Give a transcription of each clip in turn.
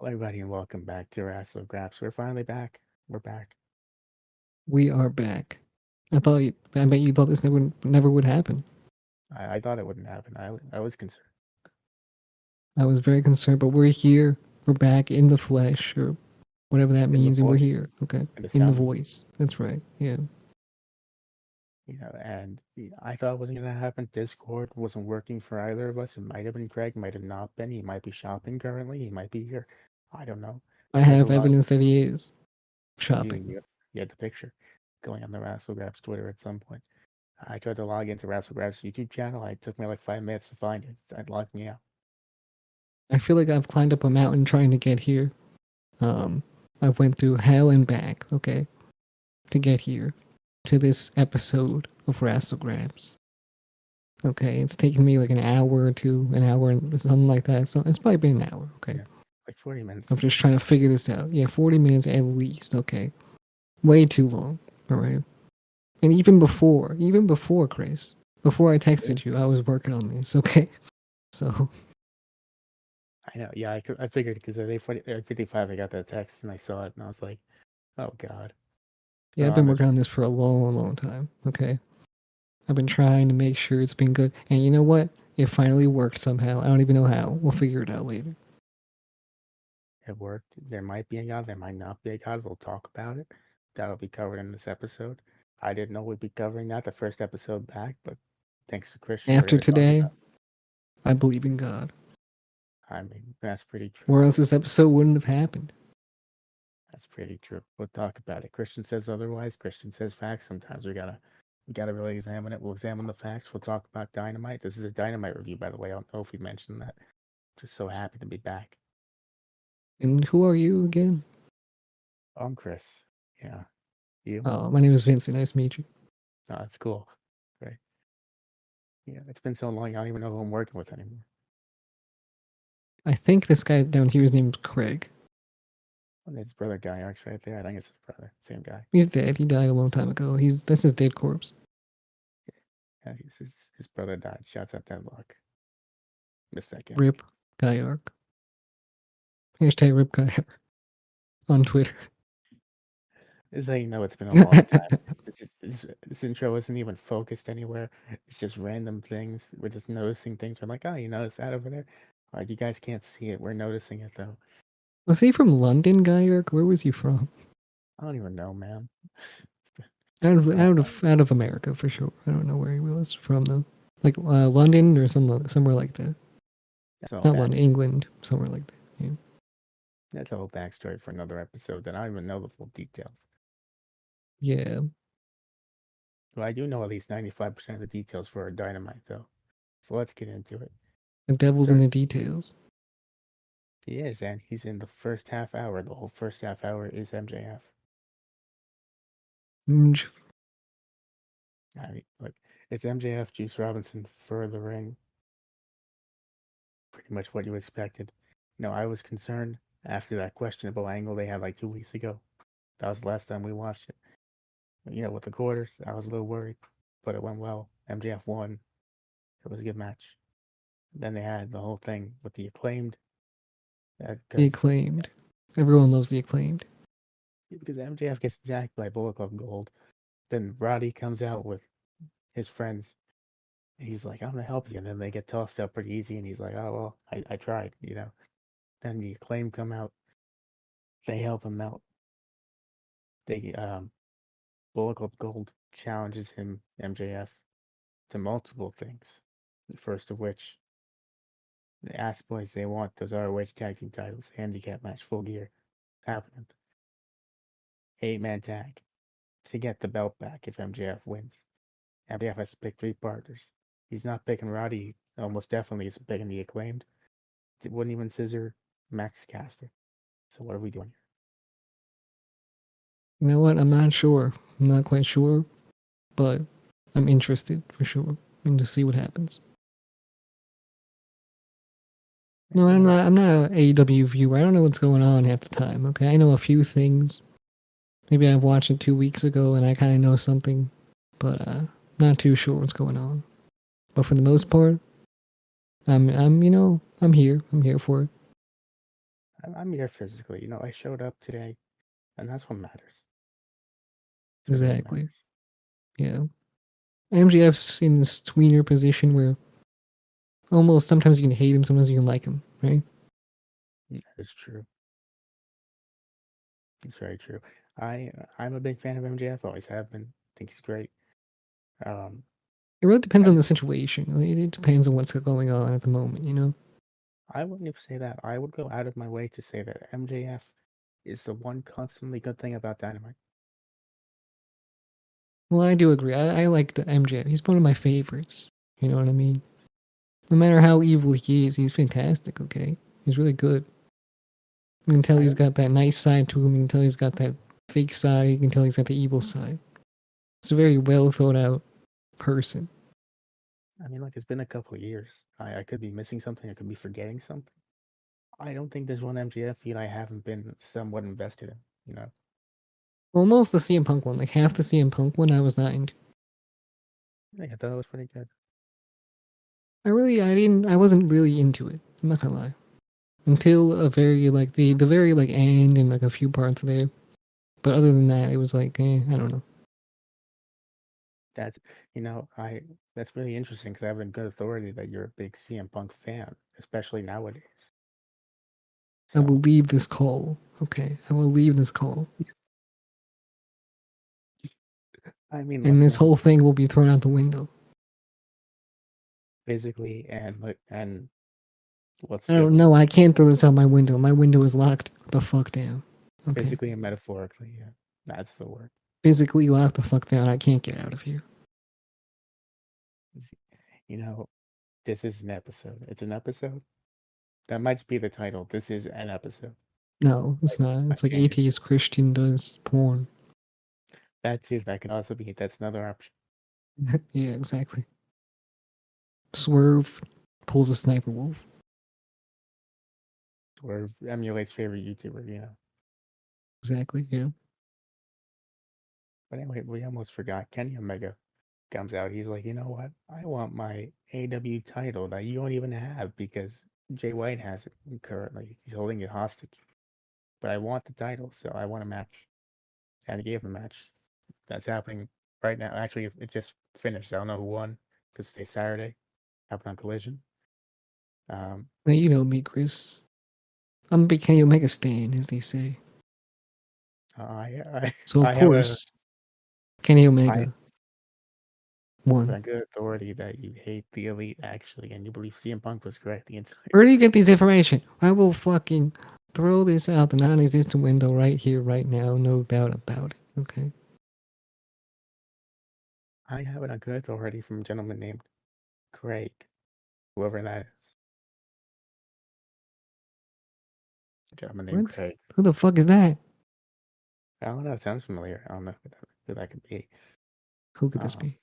Hello, everybody, and welcome back to Wrassle Graps. We're finally back. We're back. We are back. I bet you thought this never would happen. I thought it wouldn't happen. I was concerned. I was very concerned, but we're here. We're back in the flesh, or whatever that In the means, and we're voice, here. Okay, in the in the sound, voice. That's right. Yeah. and I thought it wasn't going to happen. Discord wasn't working for either of us. It might have been Craig, might have not been. He might be shopping currently. He might be here. I don't know. I Tried to have log. evidence that he is You, shopping. you, you had the picture going on the Wrassle Graps Twitter at some point. I tried to log into Wrassle Graps YouTube channel. It took me like 5 minutes to find it. It locked me out. I feel like I've climbed up a mountain trying to get here. Um, I went through hell and back. Okay, to get here, to this episode of Wrassle Graps. Okay, it's taken me like an hour and something like that. So it's probably been an hour. Okay. Yeah, like 40 minutes I'm at just least. trying to figure this out. Yeah, 40 minutes at least. Okay. Way too long. All right. And even before, Chris, before I Yeah. texted you, I was working on this. Okay. So, I know. Yeah, I figured because at 8:55 I got that text and I saw it and I was like, oh God. So yeah, I've been working honestly, on this for a long, long time. Okay. I've been trying to make sure it's been good. And you know what? It finally worked somehow. I don't even know how. We'll figure it out later. it worked. There might be a God, there might not be a God. We'll talk about it. That'll be covered in this episode. I didn't know we'd be covering that the first episode back, but thanks to Christian, we're After going to talk today, about I believe in God. it. I mean, that's pretty true. Or else this episode wouldn't have happened. That's pretty true. We'll talk about it. Christian says otherwise. Christian says facts. Sometimes we gotta really examine it. We'll examine the facts. We'll talk about Dynamite. This is a Dynamite review, by the way. I don't know if we mentioned that. Just so happy to be back. And who are you again? I'm Chris. Yeah. You? Oh, my name is Vincent. Nice to meet you. No, that's cool. Right. Yeah, it's been so long, I don't even know who I'm working with anymore. I think this guy down here, his name's Craig. And his brother Guyark's right there. I think it's his brother. Same guy. He's dead. He died a long time ago. That's his dead corpse. Yeah, his brother died. Shouts out Deadlock. Missed that gimmick. Rip Guyark. Hashtag Rip Guyark on Twitter. This is how you know it's been a long time. This intro isn't even focused anywhere. It's just random things. We're just noticing things. We're like, oh, you notice that over there? Like, you guys can't see it. We're noticing it, though. Was he from London, Guyark? Where was he from? I don't even know, man. Out of America for sure. I don't know where he was from though. Like London or somewhere like that. That's all Not London, backstory. England, somewhere like that. Yeah. That's a whole backstory for another episode that I don't even know the full details. Yeah. Well, I do know at least 95% of the details for our Dynamite, though. So let's get into it. The devil's in First, the details. he is, and he's in the first half hour. The whole first half hour is MJF. Mm. I mean, look, it's MJF, Juice Robinson for the ring. Pretty much what you expected. I was concerned after that questionable angle they had like 2 weeks ago. That was the last time we watched it. With the quarters, I was a little worried, but it went well. MJF won. It was a good match. Then they had the whole thing with the acclaimed. The Because Acclaimed. Everyone loves the Acclaimed. MJF gets attacked by Bullet Club Gold. Then Roddy comes out with his friends. He's like, I'm gonna help you. And then they get tossed out pretty easy, and he's like, oh well, I tried. Then the acclaim come out. They help him out. They Bullet Club Gold challenges him, MJF, to multiple things. The first of which, the Ass Boys, they want those ROH tag team titles, handicap match, full gear, happening. 8-man tag to get the belt back if MJF wins. MJF has to pick 3 partners. He's not picking Roddy. Almost definitely isn't picking the acclaimed. It wouldn't even scissor Max Caster. So what are we doing here? You know what? I'm not sure. I'm not quite sure, but I'm interested for sure and to see what happens. No, You I'm know, not. I'm not an AEW viewer. I don't know what's going on half the time. Okay, I know a few things. Maybe I watched it 2 weeks ago and I kind of know something, but not too sure what's going on. But for the most part, I'm here. I'm here for it. I'm here physically. I showed up today, and that's what matters. That's what really Exactly. matters. Yeah. MJF's in this tweener position where almost sometimes you can hate him, sometimes you can like him, right? That is true. It's very true. I'm a big fan of MJF. Always have been. Think he's great. Um, It really depends I on the situation. It depends on what's going on at the moment, you know? I wouldn't even say that. I would go out of my way to say that MJF is the one constantly good thing about Dynamite. Well, I do agree. I like the MJF. He's one of my favorites. You know what I mean? No matter how evil he is, he's fantastic, okay? He's really good. You can tell I he's got that nice side to him. You can tell he's got that fake side. You can tell he's got the evil side. He's a very well thought out person. I mean, like, it's been a couple of years. I could be missing something. I could be forgetting something. I don't think there's one MJF feud I haven't been somewhat invested in. Almost the CM Punk one. Like half the CM Punk one I was not into. Yeah, I thought it was pretty good. I wasn't really into it. I'm not gonna lie. Until a very like the very like end and like a few parts there. But other than that, it was like, I don't know. That's, I that's really interesting because I have a good authority that you're a big CM Punk fan, especially nowadays. I will So, leave this call. Okay, I will leave this call. I mean, And look, this man, whole thing will be thrown out the window. physically and let's I just don't know. I can't throw this out my window. My window is locked the fuck down. Okay. physically and metaphorically, yeah, that's the word. Physically locked the fuck down. I can't get out of here. You know, this is an episode. It's an episode. That might be the title. This is an episode. No, it's not. I It's like change it. atheist Christian does porn. That too. That can also be. That's another option. Yeah, exactly. Swerve pulls a sniper wolf. Or emulates favorite YouTuber. Exactly, yeah. But anyway, we almost forgot. Kenny Omega comes out. He's like, you know what? I want my AW title that you don't even have because Jay White has it currently. He's holding it hostage. But I want the title, so I want a match. And he gave him a match. That's happening right now. Actually, it just finished. I don't know who won because today's Saturday. Happened on Collision. Um, Now you know me, Chris. I'm a big Kenny Omega stan, as they say. I So of I have a course, Kenny I Omega won. a good authority that you hate the elite actually, and you believe CM Punk was correct the entire. Where do you get this information? I will fucking throw this out the non-existent window right here, right now. No doubt about it. Okay. I have a good authority from a gentleman named Craig, whoever that is. A gentleman named What? Craig. Who the fuck is that? I don't know. It sounds familiar. I don't know who that could be. Who could this Um, be?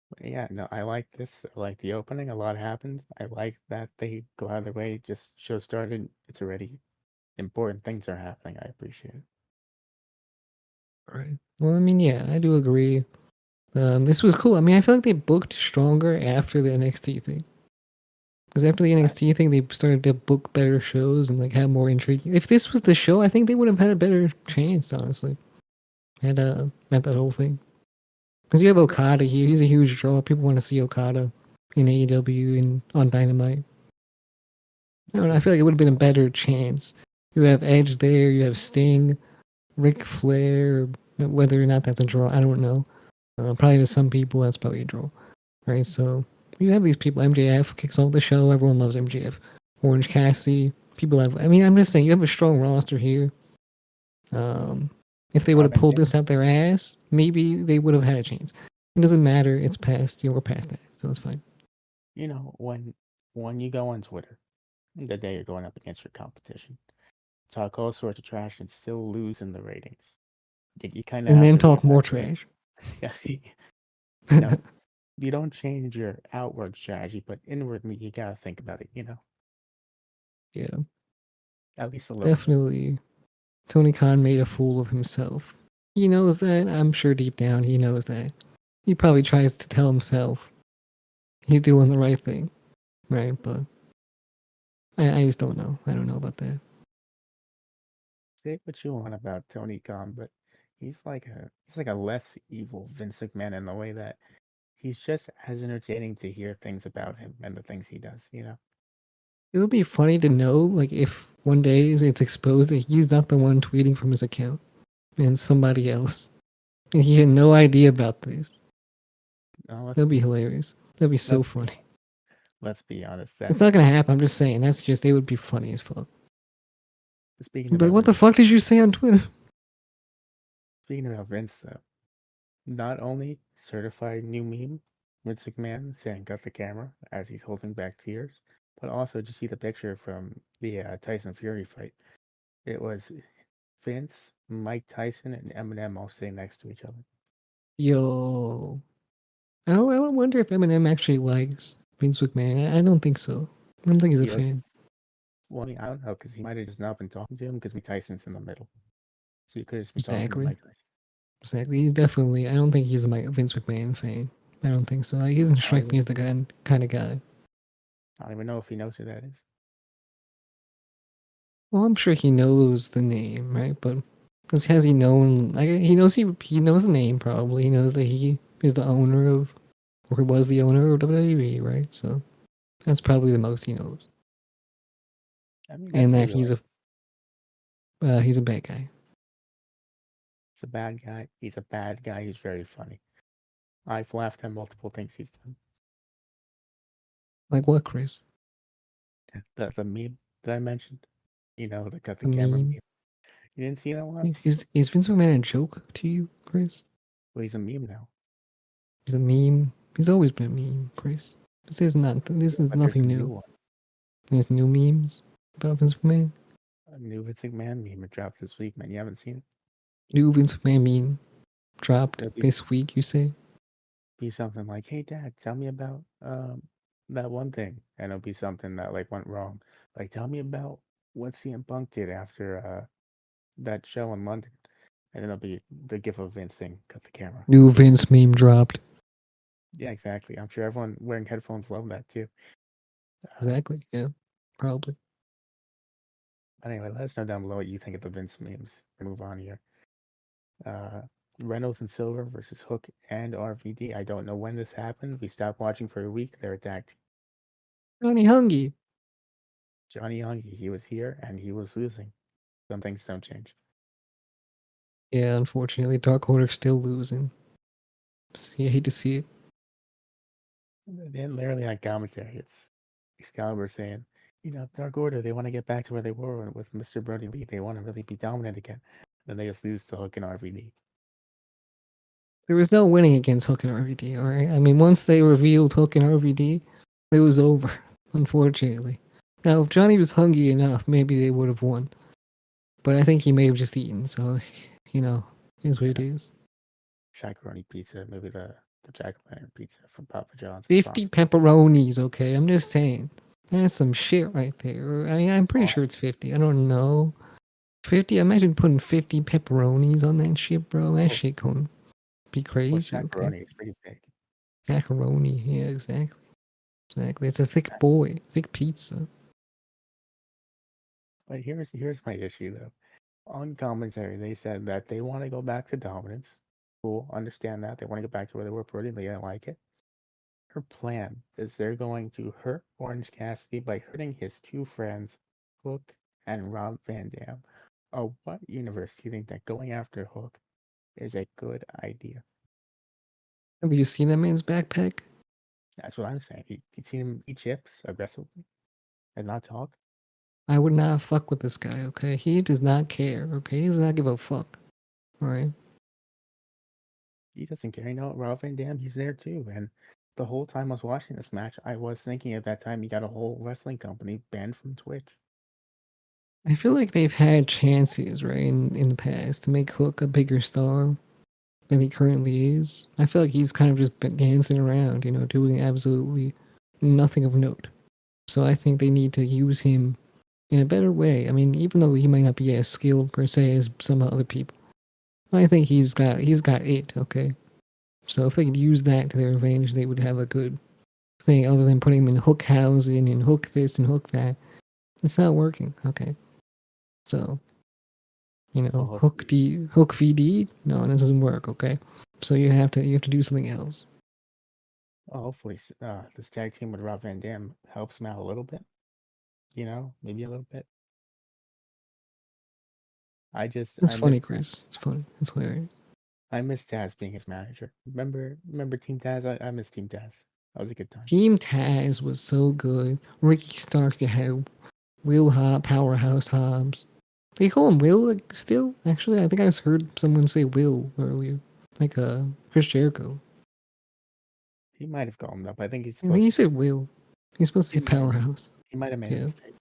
but yeah, no, I like this. I like the opening. A lot happened. I like that they go out of their way. Just show started. It's already important things are happening. I appreciate it. Right. Well, I mean, yeah, I do agree. This was cool. I mean, I feel like they booked stronger after the NXT thing. Because after the I, NXT thing, they started to book better shows and like have more intrigue. If this was the show, I think they would have had a better chance, honestly. At that whole thing. Because you have yeah, Okada here. He's a huge draw. People want to see Okada in AEW and on Dynamite. I don't know. I feel like it would have been a better chance. You have Edge there. You have Sting, Ric Flair. Whether or not that's a draw, I don't know. Probably to some people, that's probably a draw. Right? So you have these people. MJF kicks off the show. Everyone loves MJF. Orange Cassidy. People have. I mean, I'm just saying, you have a strong roster here. If they would have Robin pulled King. this out their ass, maybe they would have had a chance. It doesn't matter. It's past. We're past that, so it's fine. When you go on Twitter, the day you're going up against your competition, talk all sorts of trash and still lose in the ratings. You kind of And have then to talk more reevaluate. trash. Yeah, you know, you don't change your outward strategy, but inwardly you gotta think about it. Yeah, At least a little bit. definitely. Tony Khan made a fool of himself. He knows that. I'm sure deep down he knows that. He probably tries to tell himself he's doing the right thing, right? But I just don't know. I don't know about that. Say what you want about Tony Khan, but he's like a less evil Vince McMahon in the way that he's just as entertaining to hear things about him and the things he does, you know? It would be funny to know, like, if one day it's exposed that he's not the one tweeting from his account and somebody else. And he had no idea about this. No, let's That'd be be hilarious. That'd be so let's be funny. let's be honest. It's not gonna happen. I'm just saying. That's just, it would be funny as fuck. Speaking But about what the Vince, fuck did you say on Twitter? speaking about Vince though, not only certified new meme, Vince McMahon saying cut the camera as he's holding back tears, but also just see the picture from the Tyson Fury fight. It was Vince, Mike Tyson, and Eminem all sitting next to each other. Yo. I wonder if Eminem actually likes Vince McMahon. I don't think so. I don't think he's a He like, fan. well, I don't know, because he might have just not been talking to him because Mike Tyson's in the middle. So you could have just been talking to Exactly. Mike Tyson. Exactly. He's definitely, I don't think he's a Vince McMahon fan. I don't think so. He doesn't I don't strike me even, as the kind of guy. I don't even know if he knows who that is. Well, I'm sure he knows the name, right? But has he known? Like, he knows the name probably. He knows that he is the owner of, or he was the owner of WWE, right? So that's probably the most he knows, I mean, and that's that maybe like he's a bad guy. he's a bad guy. He's a bad guy. He's very funny. I've laughed at multiple things he's done. Like what, Chris? The meme that I mentioned, the cut the The camera meme. meme. You didn't see that one? Is Vince McMahon a joke to you, Chris? Well, he's a meme now. He's a meme. He's always been a meme, Chris. This Yeah, is but there's nothing a new new. one, There's new memes about Vince McMahon. a new Vince McMahon meme. It dropped this week, man. You haven't seen it? New Vince McMahon meme dropped It'll this week. You say? be something like, "Hey, Dad, tell me about that one thing," and it'll be something that like went wrong. Like, tell me about what CM Punk did after that show in London, and then it'll be the gif of Vince saying, "Cut the camera." New Vince meme dropped. Yeah, exactly. I'm sure everyone wearing headphones love that too. Exactly. Yeah. Probably. Anyway, let us know down below what you think of the Vince memes. We move on here. Uh, Reynolds and Silver versus Hook and RVD. I don't know when this happened. We stopped watching for a week. They're attacked. Johnny Hungy. Johnny Young, he was here and he was losing. Some things don't change. Yeah. Unfortunately, Dark Order's still losing. I hate to see it. Then literally on commentary, it's Excalibur saying, Dark Order, they want to get back to where they were with Mr. Brody Lee. They want to really be dominant again. Then they just lose to Hook and RVD. There was no winning against Hook and RVD. All right. I mean, once they revealed Hook and RVD, it was over. Unfortunately. Now, if Johnny was hungry enough, maybe they would have won. But I think he may have just eaten. So, is what it is. Shakaroni pizza, maybe the Jack o' Lantern pizza from Papa John's. 50 pepperonis, okay? I'm just saying. That's some shit right there. I mean, I'm pretty sure it's 50. I don't know. 50? Imagine putting 50 pepperonis on that shit, bro. That shit gonna be Well, crazy, okay? Shakaroni is pretty big. Macaroni, yeah, exactly. Exactly. It's a thick boy, thick pizza. But here's my issue though. On commentary, they said that they want to go back to dominance. Cool, understand that. They want to go back to where they were pretty. They don't like it. Her plan is they're going to hurt Orange Cassidy by hurting his two friends, Hook and Rob Van Dam. Oh, what universe do you think that going after Hook is a good idea? Have you seen that man's backpack? That's what I'm saying. You seen him eat chips aggressively and not talk? I would not fuck with this guy, okay? He does not care, okay? He does not give a fuck, alright? He doesn't care. Rob Van Dam, he's there too. And the whole time I was watching this match, I was thinking at that time he got a whole wrestling company banned from Twitch. I feel like they've had chances, right, in the past to make Hook a bigger star than he currently is. I feel like he's kind of just been dancing around, doing absolutely nothing of note. So I think they need to use him in a better way. I mean, even though he might not be as skilled per se as some other people, I think he's got it, okay? So if they could use that to their advantage, they would have a good thing other than putting him in hook housing and hook this and hook that. It's not working. Okay. So, Well, hook VD, no, it doesn't work. Okay. So you have to do something else. hopefully, this tag team with Rob Van Dam helps him out a little bit. Maybe a little bit. It's I funny, miss Chris. It's funny. It's hilarious. I miss Taz being his manager. Remember Team Taz? I miss Team Taz. That was a good time. Team Taz was so good. Ricky Starks, they had Will Powerhouse Hobbs. They call him Will still? Actually, I think I heard someone say Will earlier. Like Chris Jericho. He might have called him up. I think he's I think he supposed to. said Will. He's supposed to He say might have. Powerhouse. He might have made a Yeah, mistake.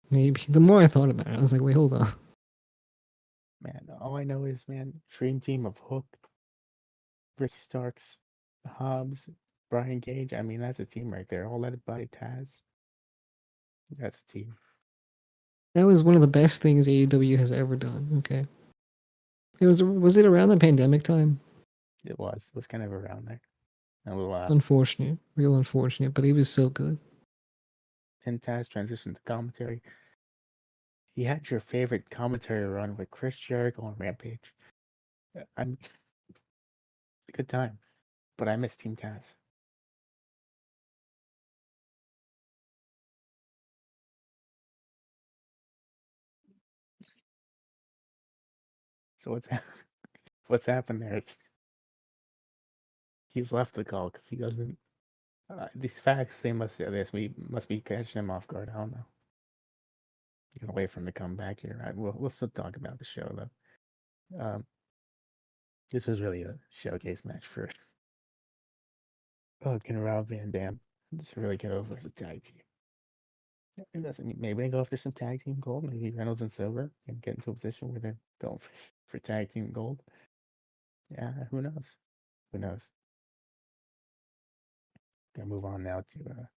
maybe. The more I thought about it, I was like, wait, hold on. Man, all I know is, man, dream team of Hook, Ricky Starks, Hobbs, Brian Cage. I mean, that's a team right there. All led by Taz. That's a team. That was one of the best things AEW has ever done. Okay. Was it around the pandemic time? It was. It was kind of around there. A little Unfortunate, real unfortunate, but he was so good. Then Taz transitioned to commentary. He had your favorite commentary run with Chris Jericho on Rampage. I'm a good time, but I miss Team Taz. So what's happened there? He's left the call because he doesn't. These facts they must be catching him off guard. I don't know. You can wait for him to come back here. We'll still talk about the show though. This was really a showcase match for Hook and Rob Van Dam. Just really get over as a tag team. It doesn't. Maybe they go after some tag team gold. Maybe Reynolds and Silver can get into a position where they're going for tag team gold. Yeah, who knows? Who knows? Gonna move on now to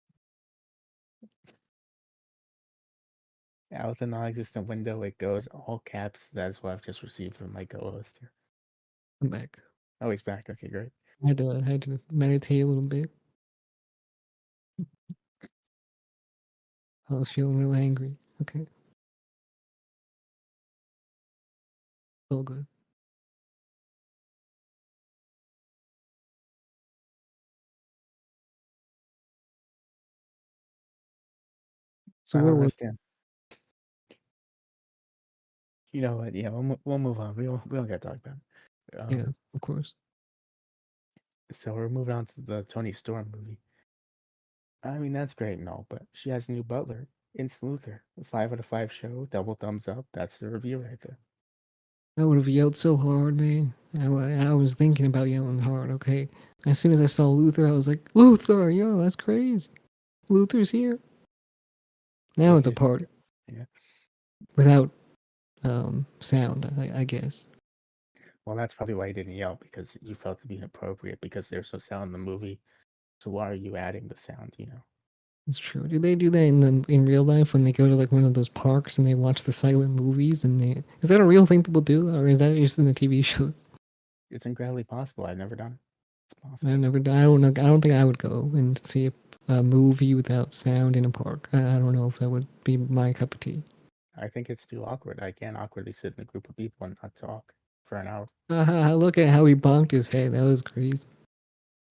out the non-existent window. It goes all caps. That is what I've just received from my co-host here. I'm back. Oh, he's back. Okay, great. I had to meditate a little bit. I was feeling real angry. Okay. All good. So I don't where was understand. You know what? Yeah, we'll move on. We don't gotta talk about it. yeah, of course. So we're moving on to the Tony Storm movie. I mean, that's great and all, but she has a new butler, Vince Luther. 5 out of 5 show, double thumbs up. That's the review right there. I would have yelled so hard, man. I was thinking about yelling hard, okay? As soon as I saw Luther, I was like, Luther, yo, that's crazy. Luther's here. Now it's a party. Yeah. Without sound, I guess. Well, that's probably why you didn't yell, because you felt it be inappropriate because there's no sound in the movie. So why are you adding the sound, It's true. Do they do that in real life when they go to like one of those parks and they watch the silent movies? And is that a real thing people do, or is that just in the TV shows? It's incredibly possible. I've never done it. It's possible. I've never. I don't know. I don't think I would go and see a movie without sound in a park. I don't know if that would be my cup of tea. I think it's too awkward. I can't awkwardly sit in a group of people and not talk for an hour. Look at how he bonked his head. That was crazy.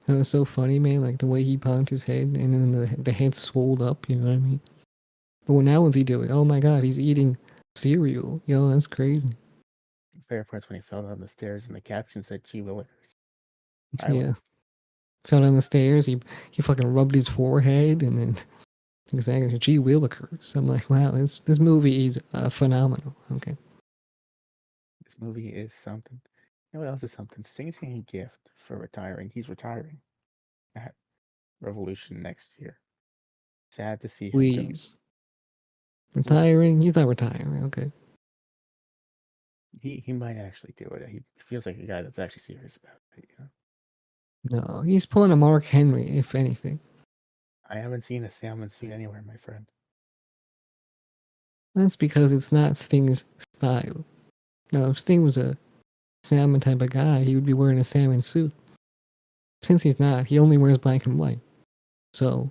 That was so funny, man. Like the way he bonked his head, and then the head swelled up. You know what I mean? But now what's he doing? Oh my god, he's eating cereal. Yo, that's crazy. Fair parts when he fell down the stairs and the caption said "Gee Willikers." Yeah. Fell down the stairs. He fucking rubbed his forehead, and then exactly, gee willikers. I'm like, wow, this movie is phenomenal. Okay. This movie is something. You know what else is something? Sting's getting a gift for retiring. He's retiring at Revolution next year. Sad to see him go. Please. Retiring? He's not retiring. Okay. He might actually do it. He feels like a guy that's actually serious about it. No, he's pulling a Mark Henry, if anything. I haven't seen a salmon suit anywhere, my friend. That's because it's not Sting's style. No, if Sting was a salmon type of guy, he would be wearing a salmon suit. Since he's not, he only wears black and white. So,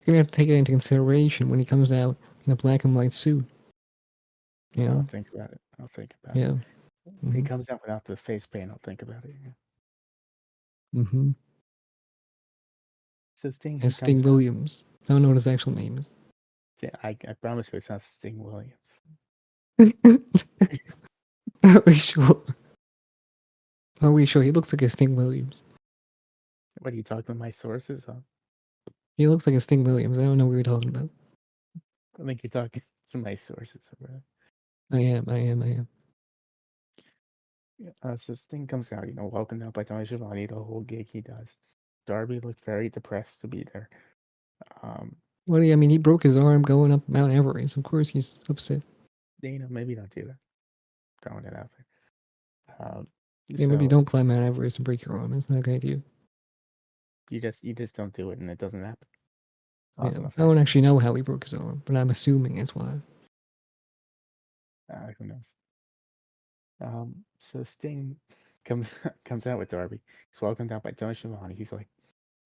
you're going to have to take it into consideration when he comes out in a black and white suit. You I'll know? think about it. I'll think about it. Yeah. He Mm-hmm. comes out without the face paint. I'll think about it. Mm-hmm. So Sting, he As Sting comes out. Williams. I don't know what his actual name is. Yeah, I promise you, it's not Sting Williams. Are we sure? Are we sure? He looks like a Sting Williams. What are you talking to my sources? Huh? He looks like a Sting Williams. I don't know what you're talking about. I think you're talking to my sources. Right? I am. I am. I am. So Sting comes out, welcomed out by Tony Schiavone, the whole gig he does. Darby looked very depressed to be there. Um, What do you? I mean, he broke his arm going up Mount Everest. Of course, he's upset. maybe don't do that. Throwing it out there. Yeah, maybe So don't climb Mount Everest and break your arm. It's not a good idea. you just don't do it, and it doesn't happen. Yeah, Also, the I don't fact, actually know how he broke his arm, but I'm assuming it's why. who knows? So Sting comes comes out with Darby. He's welcomed out by Tony Schiavone. He's like,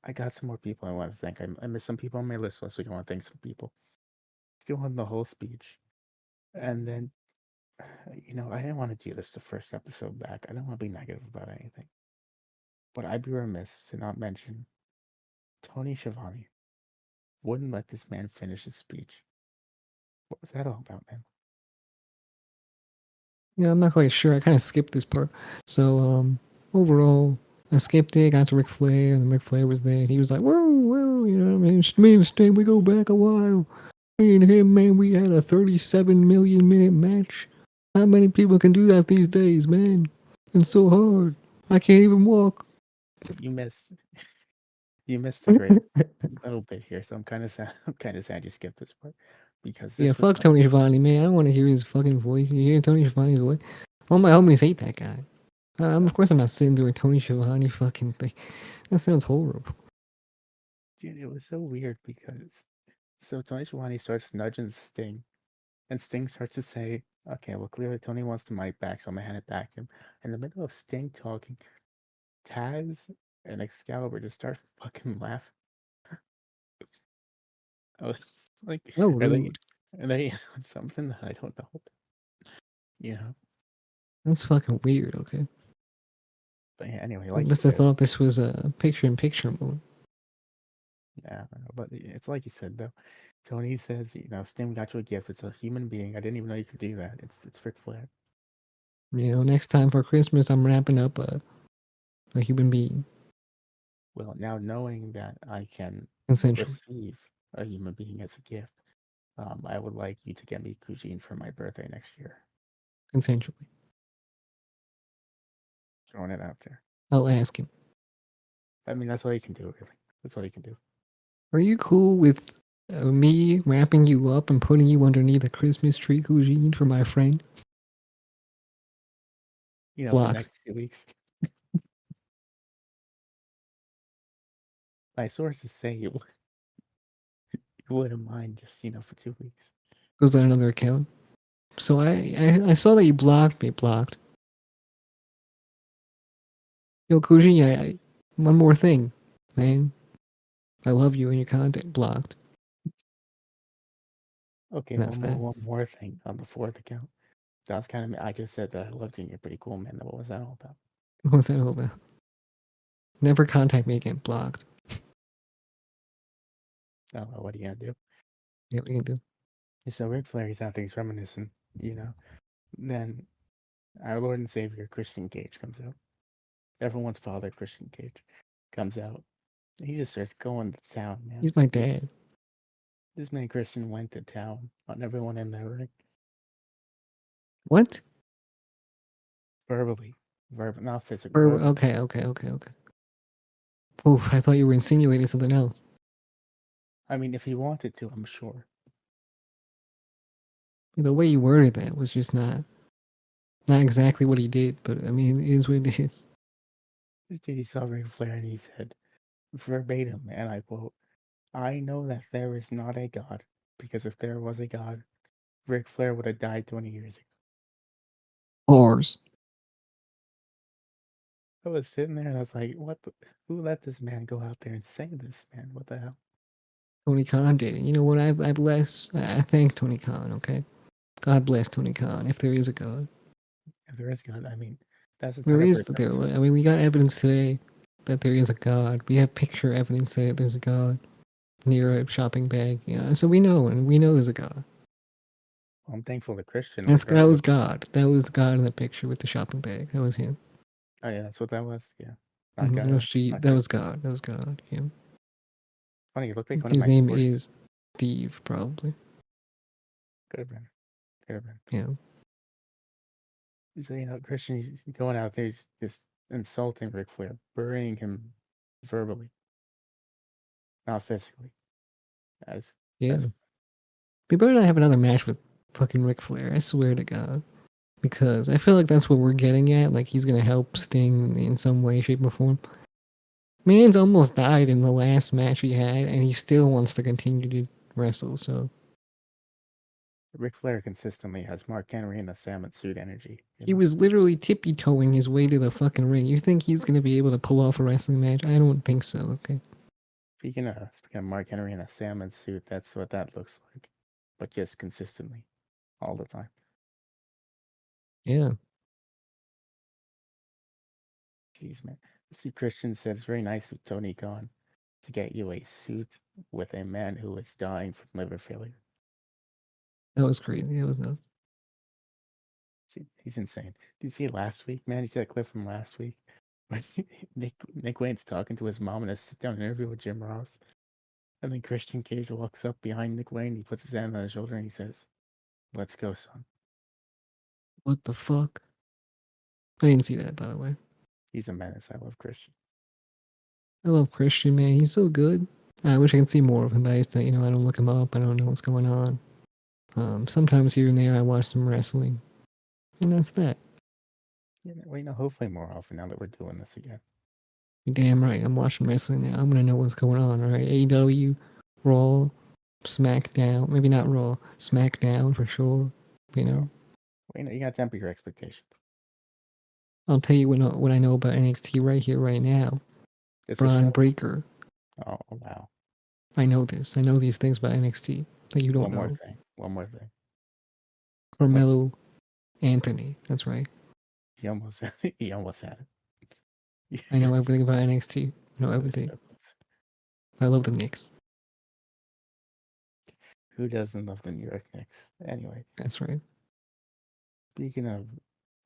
I got some more people I want to thank. I missed some people on my list last week. I want to thank some people. Still on the whole speech. And then, I didn't want to do this the first episode back. I don't want to be negative about anything. But I'd be remiss to not mention Tony Schiavone wouldn't let this man finish his speech. What was that all about, man? Yeah, I'm not quite sure. I kind of skipped this part. So, overall, I skipped it, got to Ric Flair, and Ric Flair was there, and he was like, whoa, whoa, I mean, me and Sting, we go back a while. Me and him, man, we had a 37 million minute match. How many people can do that these days, man? It's so hard. I can't even walk. You missed you missed a great little bit here, so I'm kind of sad. I'm kind of sad you skipped this part because Yeah, this was fuck Tony Schiavone, man. I don't want to hear his fucking voice. You hear Tony Schiavone's voice? All my homies hate that guy. Of course, I'm not sitting through a Tony Schiavone fucking thing. That sounds horrible. dude. It was so weird because Tony Schiavone starts nudging Sting, and Sting starts to say, "Okay, well, clearly Tony wants the mic back, so I'm gonna hand it back to him." In the middle of Sting talking, Taz and Excalibur just start fucking laughing. I was like, Oh, are they rude. are they on something that I don't know? You know. That's fucking weird, okay? But yeah, anyway, They like you must have said, thought this was a picture-in-picture moment. yeah, I don't know, but it's like you said though. Tony says, Sting got you a gift. It's a human being. I didn't even know you could do that. It's Ric Flair. Next time for Christmas, I'm wrapping up a human being, Well, now knowing that I can essentially. receive a human being as a gift, I would like you to get me Kujin for my birthday next year. Consensually. Throwing it out there. I'll ask him. I mean, that's all you can do, really. That's all you can do. Are you cool with me wrapping you up and putting you underneath a Christmas tree, Eugene, for my friend? For the Blocked. next 2 weeks. My sources say you wouldn't mind just, for 2 weeks. Goes on another account. So I saw that you blocked me. Blocked. Yo, Kujin, one more thing, man. I love you and your content. Blocked. Okay, And that's that. one more thing on the fourth account. That was kind of, I just said that I loved you and you're pretty cool, man. What was that all about? What's that all about? Never contact me again. Blocked. Oh, well, what are you gonna do? Yeah, what are you gonna do? So Ric Flair, he's out there, he's reminiscing, Then our Lord and Savior, Christian Cage, comes out. Everyone's father, Christian Cage, comes out. He just starts going to town, man. He's my dad. This man Christian went to town on everyone in there, right? What? Verbally. Not physically, verbally. Okay. Oof, I thought you were insinuating something else. I mean, if he wanted to, I'm sure. The way you worded that was just not exactly what he did, but I mean, it is what it is. This dude, he saw Ric Flair and he said, verbatim, and I quote, I know that there is not a God, because if there was a God, Ric Flair would have died 20 years ago. Bars. I was sitting there and I was like, who let this man go out there and say this, man? What the hell? Tony Khan did it. You know what? I thank Tony Khan. Okay, God bless Tony Khan, if there is a God. If there is God, I mean, that's the There title for is this there. episode. I mean, we got evidence today that there is a God. We have picture evidence that there's a God near a shopping bag. You know, so we know, and we know there's a God. Well, I'm thankful to Christian That regardless. was God. That was God in the picture with the shopping bag. That was him. Oh yeah, that's what that was. Yeah, not Mm-hmm. God. Not That Christ. was God. That was God. Him. Funny, it looked like one of His my name sources. is Steve, probably. Could have been. Could have been. Yeah. So Christian, he's going out there, he's just insulting Ric Flair, burying him verbally, not physically. As Yeah. as We better not have another match with fucking Ric Flair. I swear to God. Because I feel like that's what we're getting at. Like he's gonna help Sting in some way, shape, or form. Man's almost died in the last match he had, and he still wants to continue to wrestle. So Ric Flair consistently has Mark Henry in a salmon suit energy. he was literally tippy toeing his way to the fucking ring. You think he's gonna be able to pull off a wrestling match? I don't think so. Okay. Speaking of Mark Henry in a salmon suit, that's what that looks like, but just consistently, all the time. Yeah. Jeez, man. See, Christian said it's very nice of Tony Khan to get you a suit with a man who is dying from liver failure. That was crazy. That was nuts. See, he's insane. Did you see last week, man? You see that clip from last week? Like Nick Wayne's talking to his mom in a sit-down interview with Jim Ross, and then Christian Cage walks up behind Nick Wayne. He puts his hand on his shoulder and he says, "Let's go, son." What the fuck? I didn't see that, by the way. He's a menace. I love Christian. I love Christian, man. He's so good. I wish I could see more of him, but I just, I don't look him up. I don't know what's going on. Sometimes here and there I watch some wrestling, and that's that. Yeah, well, hopefully more often now that we're doing this again. You're damn right. I'm watching wrestling now. I'm gonna know what's going on. All right, AEW, Raw, SmackDown. Maybe not Raw, SmackDown for sure. You know, Well, you gotta temper your expectations. I'll tell you what I know about NXT right here, right now. It's a Braun show. Breaker. Oh wow. I know this. I know these things about NXT that you don't One more know. thing. One more thing. What's it? Carmelo Anthony. That's right. He almost he almost had it. I know Yes. everything about NXT. I know It was everything. so close. I love the Knicks. Who doesn't love the New York Knicks? Anyway, That's right. speaking of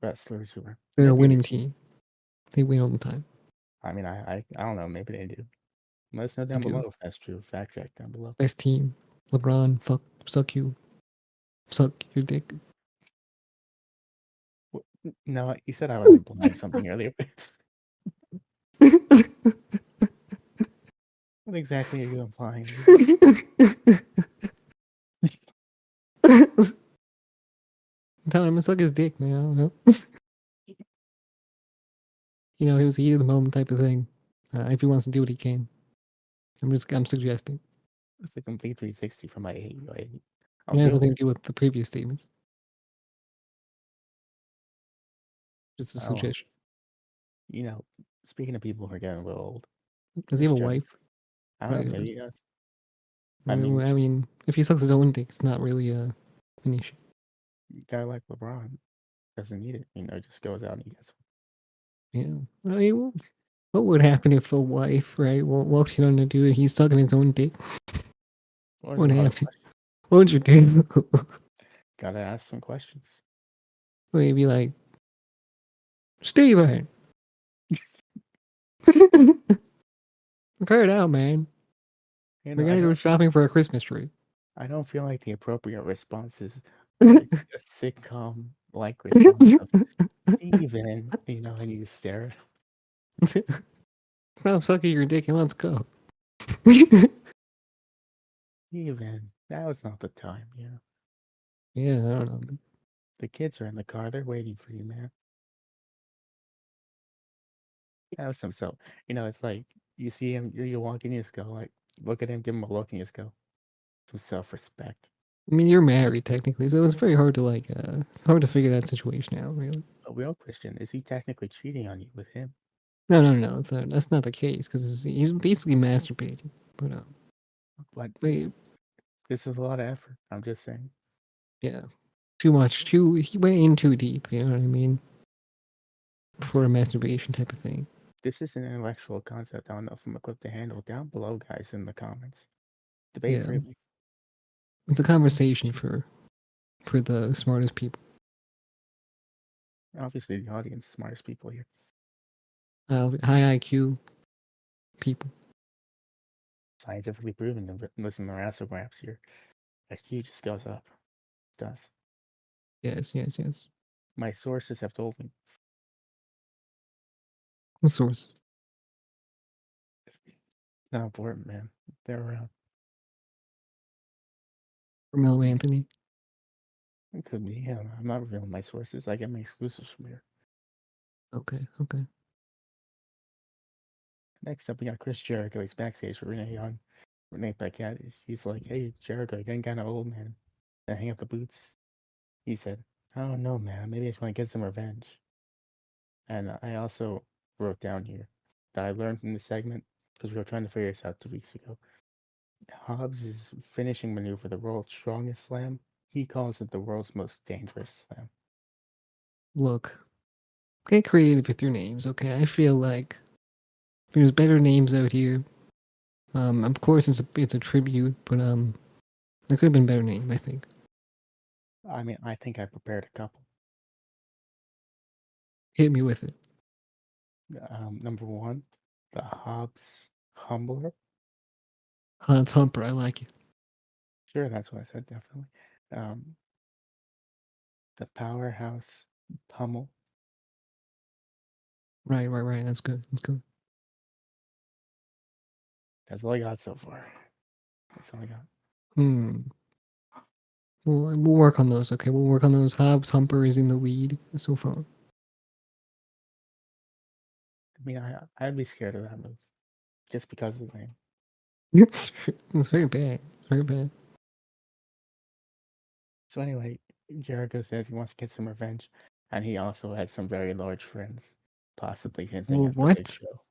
wrestlers who are They're a maybe winning team. They win all the time. I mean I don't know, maybe they do. Let us know They down do. below if that's true. Fact check down below. Best team. LeBron, suck you. Suck your dick. No, you said I was implying something earlier. What exactly are you implying? I'm telling him to suck his dick, man. I don't know. It was a heat of the moment type of thing. If he wants to do it, he can. I'm suggesting. It's a complete 360 from my It has real nothing to quick. do with the previous statements. Just a Oh, suggestion. speaking of people who are getting a little old, Does he there's have a Joe. wife? I don't know, Probably maybe does. he does. I mean, if he sucks his own dick, it's not really an issue. A guy like LeBron doesn't need it. Just goes out and he gets Yeah. I mean, what would happen if a wife, right, walked in on a dude, he's sucking his own dick? Well, What there's a would lot of happen? questions. What would you do? Gotta ask some questions. Would you be like, Steven, cut it out, man. We're I gonna go don't shopping for a Christmas tree. I don't feel like the appropriate response is like a sitcom like response of even, and you stare. Stop sucking your dick and let's go. Even now is not the time, Yeah, I don't know. The kids are in the car, they're waiting for you, man. Have some self. It's like you see him, you walk in, you just go like, look at him, give him a look, and you just go, some self-respect. I mean, you're married technically, so it's very hard to it's hard to figure that situation out, really. A real Christian, is he technically cheating on you with him? No, no, no, it's not. That's not the case because he's basically masturbating. But But Wait, this is a lot of effort. I'm just saying. yeah, too much. He went in too deep. You know what I mean? For a masturbation type of thing. This is an intellectual concept. I don't know if I'm equipped to handle. Down below, guys, in the comments. Debate Yeah, freely. it's a conversation for the smartest people. Obviously, the audience, smartest people here. High IQ people. Scientifically proven. And listen to Wrassle Graps here. IQ just goes up. It does. Yes, yes, yes. My sources have told me. What source? It's not important, man. They're around. Carmelo Anthony. It could be. Yeah, I'm not revealing my sources. I get my exclusives from here. Okay, okay. Next up, we got Chris Jericho. He's backstage with Renee Young. Renee Paquette. He's like, "Hey, Jericho, you're getting kind of old, man. And hang up the boots." He said, "I don't know, man. Maybe I just want to get some revenge." And I also wrote down here that I learned from this segment because we were trying to figure this out 2 weeks ago. Hobbs' finishing maneuver, the world's strongest slam, he calls it the world's most dangerous slam. Look, get creative with your names, okay? I feel like there's better names out here. Of course it's a tribute, but there could have been a better name, I think. I mean, I think I prepared a couple. Hit me with it. Number one, the Hobbs Humbler. Hans Humper, I like it. Sure, that's what I said, definitely. Um, the Powerhouse Pummel. Right, right, right. That's good. That's good. That's all I got so far. That's all I got. Hmm. We'll work on those, okay? We'll work on those. Hobbs Humper is in the lead so far. I mean, I'd be scared of that move just because of the name. It's very bad. It's very bad. So anyway, Jericho says he wants to get some revenge, and he also has some very large friends, possibly hinting Well, at the big what? show.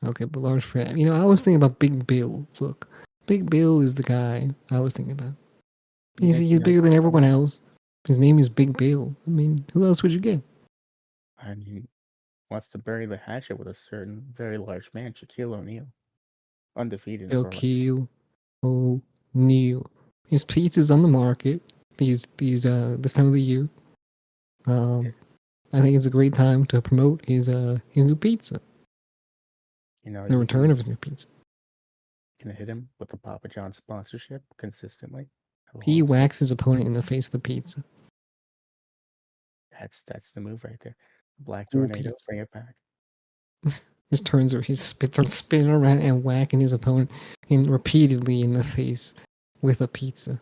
Okay, but large friend. You know, I was thinking about Big Bill. Look, Big Bill is the guy I was thinking about. You think he He's knows bigger than what's everyone coming? else. His name is Big Bill. I mean, who else would you get? I mean, wants to bury the hatchet with a certain very large man, Shaquille O'Neal, undefeated in pro wrestling. Shaquille O'Neal. His pizza's on the market. This time of the year. Yeah. I think it's a great time to promote his new pizza. You know, The you return can of his new pizza. hit him with the Papa John sponsorship consistently. He Oh, whacks his opponent in the face with the pizza. that's the move right there. Black Cool Tornado, pizza. bring it back. Just turns he starts spinning around and whacking his opponent repeatedly in the face with a pizza.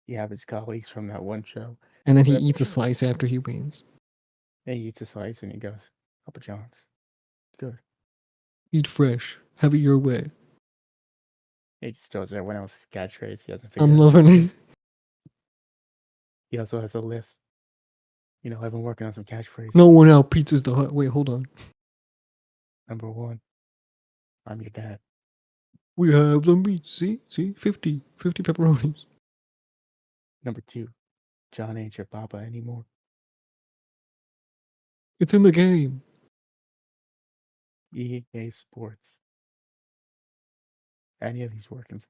You have his colleagues from that one show. And then he But eats a slice after he wins. he eats a slice and he goes, Papa John's. Good. Eat fresh. Have it your way. He just throws everyone else's catchphrase. He hasn't figured I'm out. loving it. He also has a list. You know, I've been working on some catchphrases. No one out. Pizza's the hut. Wait, hold on. Number one, I'm your dad. We have the meat. See? 50 pepperonis. Number two, John ain't your papa anymore. It's in the game. EA Sports. Any of these working for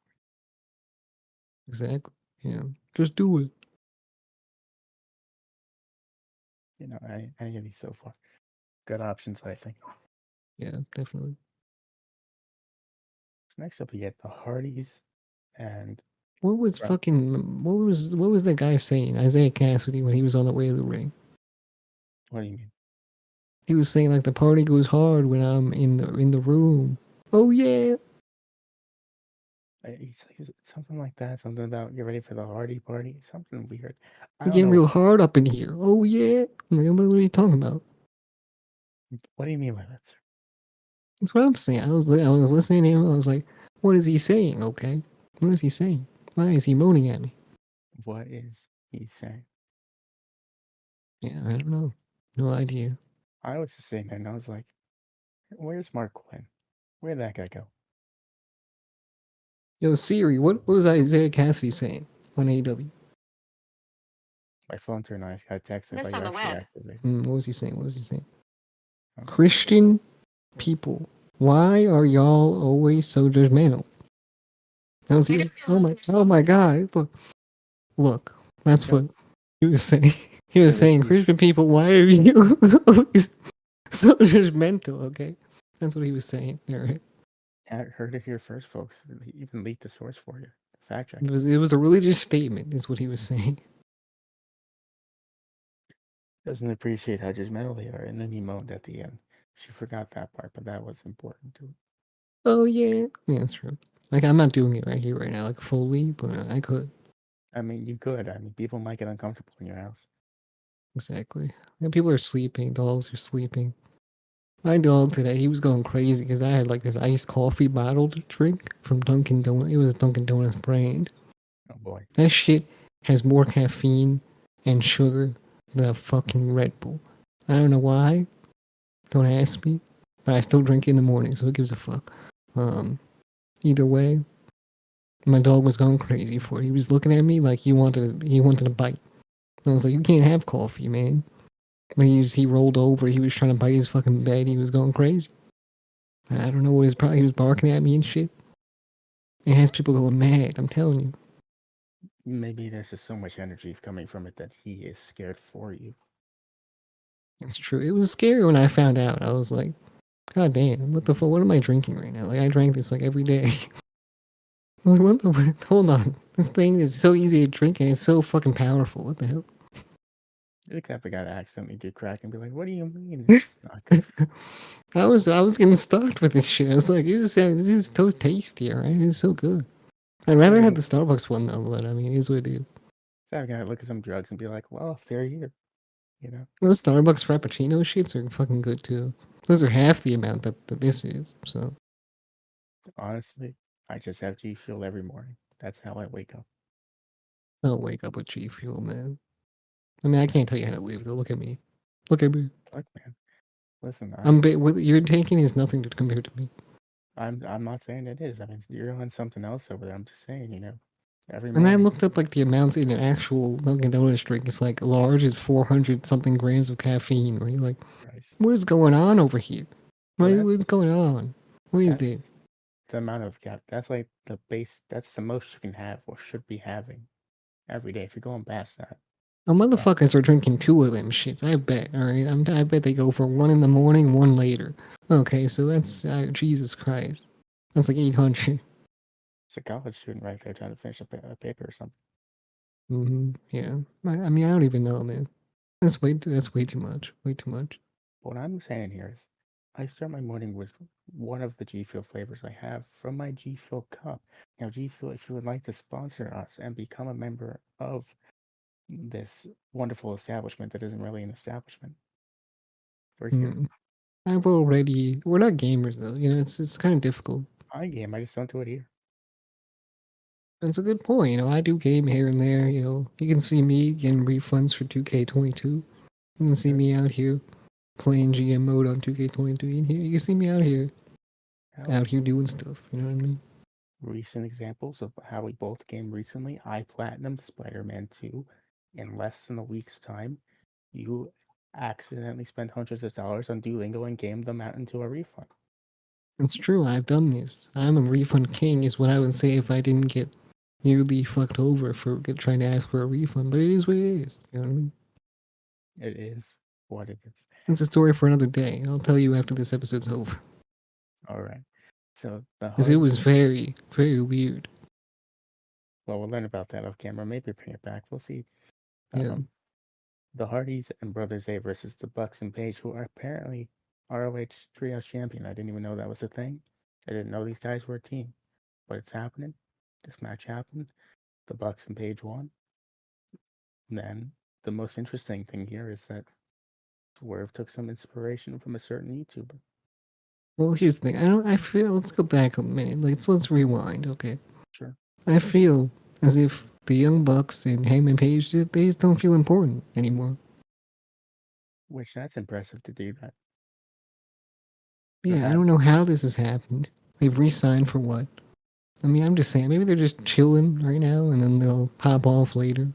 Exactly. Yeah. Just do it. you know, any of these so far. Good options, I think. Yeah, definitely. So next up we get the Hardys and What was that guy saying? Isaiah Cassidy when he was on the way to the ring. what do you mean? He was saying like the party goes hard when I'm in the room. Oh yeah. He's something like that. Something about get ready for the Hardy party. Something weird. I We're don't getting know real hard up in here. Oh yeah. Like, what are you talking about? what do you mean by that, sir? That's what I'm saying. I was listening to him. I was like, what is he saying? Okay. What is he saying? Why is he moaning at me? What is he saying? Yeah, I don't know. No idea. I was just sitting there and I was like, where's Mark Quinn? Where'd that guy go? Yo, Siri, what was Isaiah Cassidy saying on AEW? My phone turned on. I got texted by you actually activated. What was he saying? What was he saying? Oh, Christian people, why are y'all always so judgmental? That was he. Oh my God! Look, that's what he was saying. He was saying, Christian people, why are you always so judgmental? Okay, that's what he was saying. All right. Heard it here first, folks. He even leaked the source for you. Fact check. It was a religious statement, is what he was saying. Doesn't appreciate how judgmental they are, and then he moaned at the end. She forgot that part, but that was important too. Oh yeah, yeah, that's true. Like I'm not doing it right here, right now, like fully, but I could. I mean, you could. I mean, people might get uncomfortable in your house. Exactly. And people are sleeping. Dogs are sleeping. My dog today, he was going crazy because I had like this iced coffee bottle to drink from Dunkin' Donuts. It was a Dunkin' Donuts brand. Oh boy. That shit has more caffeine and sugar than a fucking Red Bull. I don't know why. Don't ask me. But I still drink it in the morning, so who gives a fuck? Either way, my dog was going crazy for it. He was looking at me like he wanted a bite. I was like, you can't have coffee, man. When he rolled over, he was trying to bite his fucking bed. He was going crazy. I don't know what his problem. He was barking at me and shit. It has people going mad. I'm telling you. Maybe there's just so much energy coming from it that he is scared for you. It's true. It was scary when I found out. I was like, God damn, what the fuck? What am I drinking right now? Like I drank this like every day. I was like, what the? Hold on. This thing is so easy to drink and it's so fucking powerful. What the hell? The type of guy to accidentally do crack and be like, "What do you mean it's not good?" I was getting stuck with this shit. I was like, this is so tasty, alright? It's so good. I'd rather have the Starbucks one though, but I mean, it is what it is. That guy look at some drugs and be like, "Well, if they're here, you know." Those Starbucks Frappuccino shits are fucking good too. Those are half the amount that this is. So Honestly, I just have G Fuel every morning. That's how I wake up. I'll wake up with G Fuel, man. I mean, I can't tell you how to live though. Look at me. Look at me. Look, man. Listen, What you're taking is nothing to compare to me. I'm not saying it is. I mean, you're on something else over there. I'm just saying, every And I morning. looked up like the amounts in an actual Dunkin' Donuts drink. It's like large is 400 something grams of caffeine. Right? Like, Christ. what is going on over here? What is going on? What is this? The amount of that's like the base. That's the most you can have or should be having every day. If you're going past that, Motherfuckers are drinking 2 of them shits. I bet. All right, I bet they go for 1 in the morning, 1 later. Okay, so that's Jesus Christ. That's like 800. it's a college student right there trying to finish a paper or something. Yeah. I mean, I don't even know, man. That's way too much. Way too much. What I'm saying here is, I start my morning with one of the G Fuel flavors I have from my G Fuel cup. Now, G Fuel, if you would like to sponsor us and become a member of this wonderful establishment that isn't really an establishment, we're here. We're not gamers though. You know, it's kind of difficult. I game. I just don't do it here. That's a good point. You know, I do game here and there. You know, you can see me getting refunds for 2K22. You can see me out here playing GM mode on 2K22. You can see me out here doing stuff. You know what I mean? Recent examples of how we both game recently. I platinumed Spider-Man 2 in less than a week's time. You accidentally spent hundreds of dollars on Duolingo and gamed them out into a refund. It's true. I've done this. I'm a refund king, is what I would say if I didn't get nearly fucked over for trying to ask for a refund. But it is what it is. You know what I mean? It is what it is. It's a story for another day. I'll tell you after this episode's over. All right. So because it was very, very weird. Well, we'll learn about that off camera. Maybe bring it back. We'll see. Yeah. The Hardys and Brothers A versus the Bucks and Page, who are apparently ROH Trios champion. I didn't even know that was a thing. I didn't know these guys were a team, but it's happening. This match happened. The Bucks and Page won. And then the most interesting thing here is that Swerve took some inspiration from a certain YouTuber. Well, here's the thing. I feel. Let's go back a minute. Let's rewind. Okay. Sure. I feel as if the Young Bucks and Hangman Page, they just don't feel important anymore. Which, that's impressive to do that. Yeah, I don't know how this has happened. They've re-signed for what? I mean, I'm just saying, maybe they're just chilling right now, and then they'll pop off later.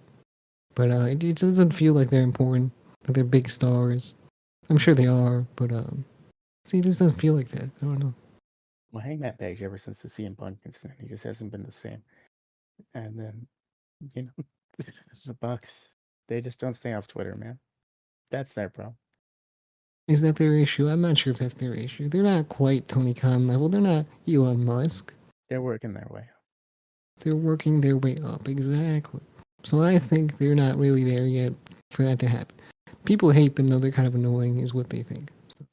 But it doesn't feel like they're important, like they're big stars. I'm sure they are, but see, it just doesn't feel like that. I don't know. Well, Hangman Page ever since the CM Punk incident, he just hasn't been the same. And then, you know, the Bucks, they just don't stay off Twitter, man. That's their problem. Is that their issue? I'm not sure if that's their issue. They're not quite Tony Khan level. They're not Elon Musk. They're working their way up. They're working their way up, exactly. So I think they're not really there yet for that to happen. People hate them though; they're kind of annoying, is what they think. So.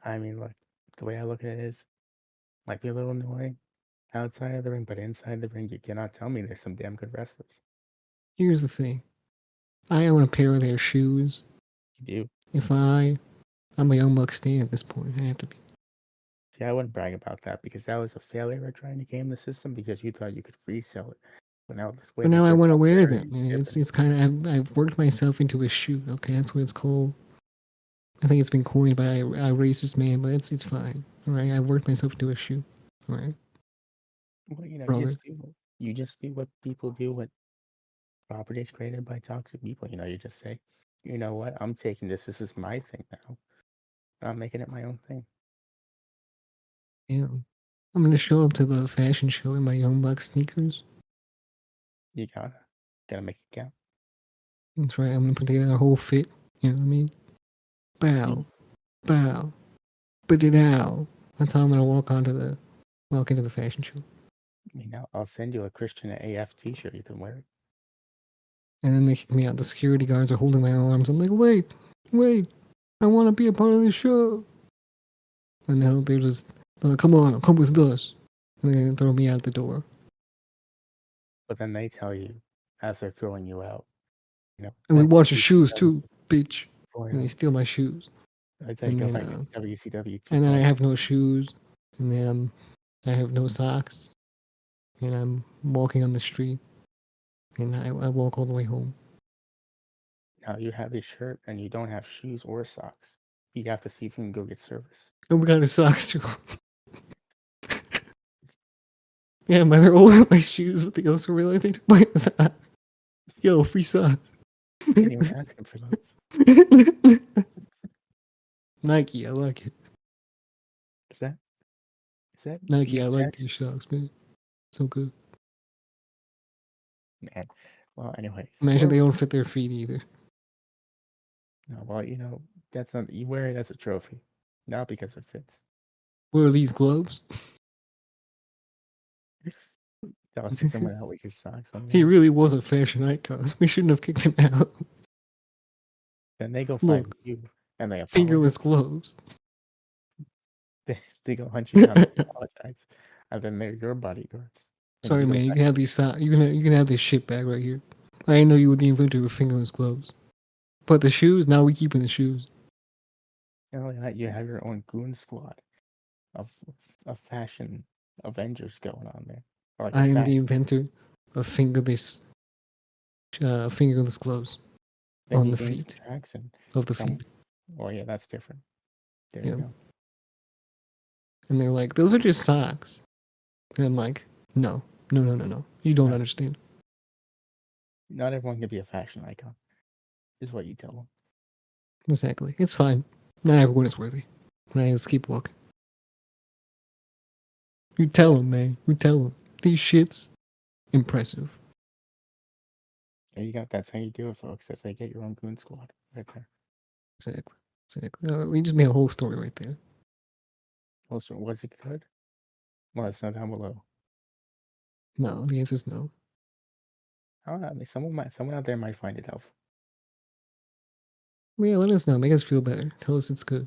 I mean, look, the way I look at it is, might be a little annoying outside of the ring, but inside the ring, you cannot tell me there's some damn good wrestlers. Here's the thing: I own a pair of their shoes. You do. If I'm a Young Buck stan at this point, I have to be. See, I wouldn't brag about that because that was a failure of trying to game the system because you thought you could resell it. But now the way But that now I they're want to wear popular them. is And different. it's kind of I've worked myself into a shoe. Okay, that's what it's called. I think it's been coined by a racist man, but it's fine. All right, I worked myself into a shoe. All right, Well, brother. you just do what people do when property is created by toxic people. You just say, you know what, I'm taking this. This is my thing now. I'm making it my own thing. Yeah, I'm gonna show up to the fashion show in my Young Buck sneakers. You gotta make it count. That's right. I'm gonna put together a whole fit. You know what I mean? You, Bow, bow, but it out. That's how I'm gonna walk into the fashion show. I'll send you a Christian AF T-shirt. You can wear it. And then they kick me out. The security guards are holding my arms. I'm like, wait, I want to be a part of the show. And they're just, like, come on, come with us. And they throw me out the door. But then they tell you, as they're throwing you out, And we want your shoes WCW too, bitch. And they 4 steal my shoes. I tell you, And go then, back to WCW and then I 2.0. have no shoes. And then I have no socks. And I'm walking on the street. And I walk all the way home. Now you have a shirt and you don't have shoes or socks. You have to see if you can go get service. And we got his socks too. Yeah, but they're all in my shoes, but they also realize they took my socks. Yo, free socks. You didn't even ask him for those. Nike, I like it. Is that Nike, I Miss like Jackson? these socks, man. So good. Man. Well, anyway, Imagine they don't fit their feet either. No, well, that's not you wear it as a trophy, not because it fits. What are these gloves? Tossing someone out with your socks on He your ass. really was a fashion icon. We shouldn't have kicked him out. Then they go find Look, you and they apologize. fingerless gloves. They go hunt you down and apologize, and then they're your bodyguards. And Sorry, you go man. You back. can have these socks. You can have this shit bag right here. I didn't know you were the inventor of fingerless gloves. But the shoes, now we keeping the shoes. Not only that, you have your own goon squad of fashion Avengers going on there, or like a I am the fashion. inventor of fingerless gloves Then on you the gain some feet traction. of the Some, feet. well, yeah, that's different. There you Yeah. go. And they're like, those are just socks. And I'm like, no. You don't No, understand. not everyone can be a fashion icon, is what you tell them. Exactly. It's fine. Not everyone is worthy. And I just keep walking. You tell them, man. You tell them. These shits, impressive. There you go. That's how you do it, folks. That's how you get your own goon squad right there. Exactly. We just made a whole story right there. Also, was it good? Let us know down below. No, the answer is no. I don't know. I mean, someone out there might find it helpful. Well, yeah, let us know. Make us feel better. Tell us it's good.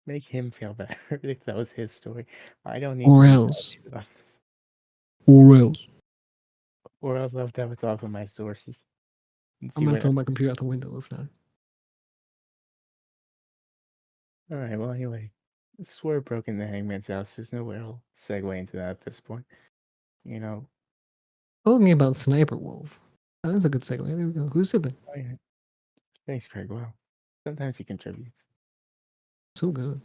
Make him feel better if that was his story. I don't need to Or be else. validated on this. Or else. Or else I'll have to have a talk with my sources and I'm see gonna where throw that. my computer out the window if not. All right. Well, anyway, Swerve broke into Hangman's house. There's no way I'll segue into that at this point. You know. Talking about Sniper Wolf. Oh, that's a good segue. There we go. Who said that? Oh yeah. Thanks, Craig. Wow. Sometimes he contributes. So good.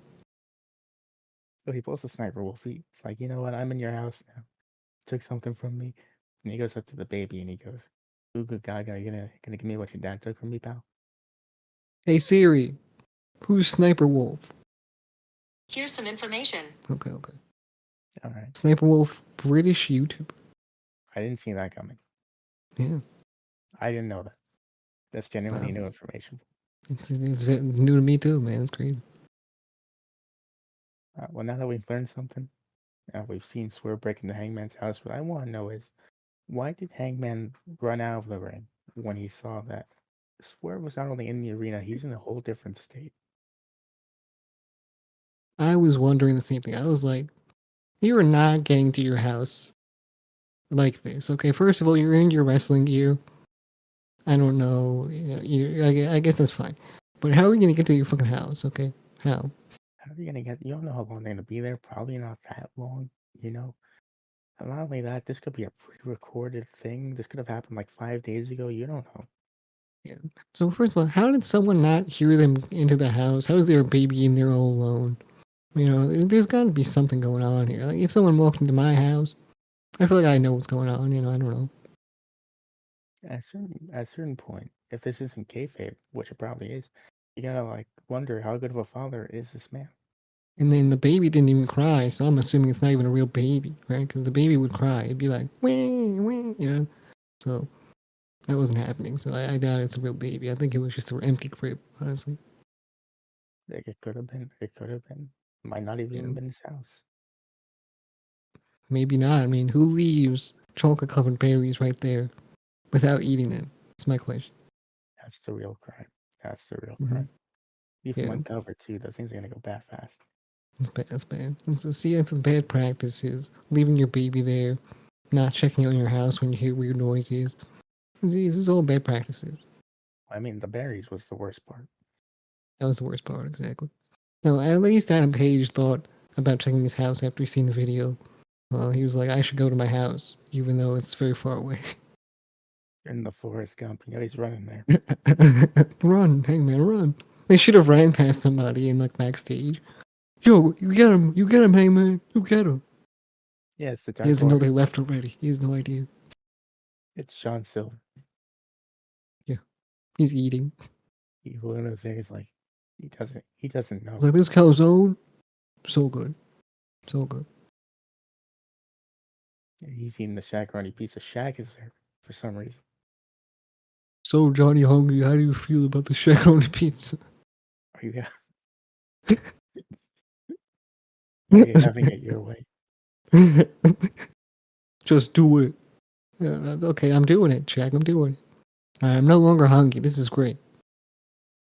So he pulls a Sniper Wolf. He's like, you know what? I'm in your house now. took something from me. And he goes up to the baby and he goes, "Ooh, good Gaga, you gonna give me what your dad took from me, pal?" Hey Siri, who's Sniper Wolf? Here's some information. Okay, okay. All right. Sniper Wolf, British YouTuber. I didn't see that coming. Yeah. I didn't know that. That's genuinely Wow. new information. It's new to me too, man. It's crazy. Well, now that we've learned something, we've seen Swerve break into Hangman's house. What I want to know is, why did Hangman run out of the ring when he saw that Swerve was not only in the arena, he's in a whole different state? I was wondering the same thing. I was like, you are not getting to your house like this. Okay, first of all, you're in your wrestling gear. I don't know. I guess that's fine. But how are you going to get to your fucking house? Okay, how? How are you gonna get? You don't know how long they're gonna be there. Probably not that long. You know. And not only that, this could be a pre-recorded thing. This could have happened like 5 days ago. You don't know. Yeah. So first of all, how did someone not hear them into the house? How is there a baby in there all alone? You know, there's got to be something going on here. Like if someone walked into my house, I feel like I know what's going on. You know, I don't know. At a certain point, if this isn't kayfabe, which it probably is, you gotta like wonder how good of a father is this man. And then the baby didn't even cry, so I'm assuming it's not even a real baby, right? Because the baby would cry. It'd be like, wee, wee, you know? So that wasn't happening. So I doubt it's a real baby. I think it was just an empty crib, honestly. Like it could have been. It could have been. Might not Yeah. even been his house. Maybe not. I mean, who leaves chocolate covered berries right there without eating them? That's my question. That's the real crime. That's the real Mm-hmm. crime. Leave them Yeah, uncovered too. Those things are gonna go bad fast. it's bad. It's bad. And so, see, it's a bad practice is leaving your baby there, not checking on your house when you hear weird noises. This is all bad practices. I mean, the berries was the worst part. That was the worst part, exactly. No, at least Adam Page thought about checking his house after he seen the video. He was like, I should go to my house, even though it's very far away. In the Forest Gump, you know he's running there. Run, Hangman, run. They should have ran past somebody in like backstage. Yo, you get him, Hangman, you get him. Yeah, it's the He doesn't know Jaguar. they left already. He has no idea. It's Sean Silver. Yeah, he's eating. Evil in those things like he doesn't He's know. like, this calzone, so good, so good. He's eating the shakaroni pizza. Shaq is there for some reason. So Johnny Hungry, how do you feel about the shakaroni pizza? Are you are you having it your way? Just do it. Yeah, okay, I'm doing it, Jack. I'm doing it. I'm no longer hungry. This is great.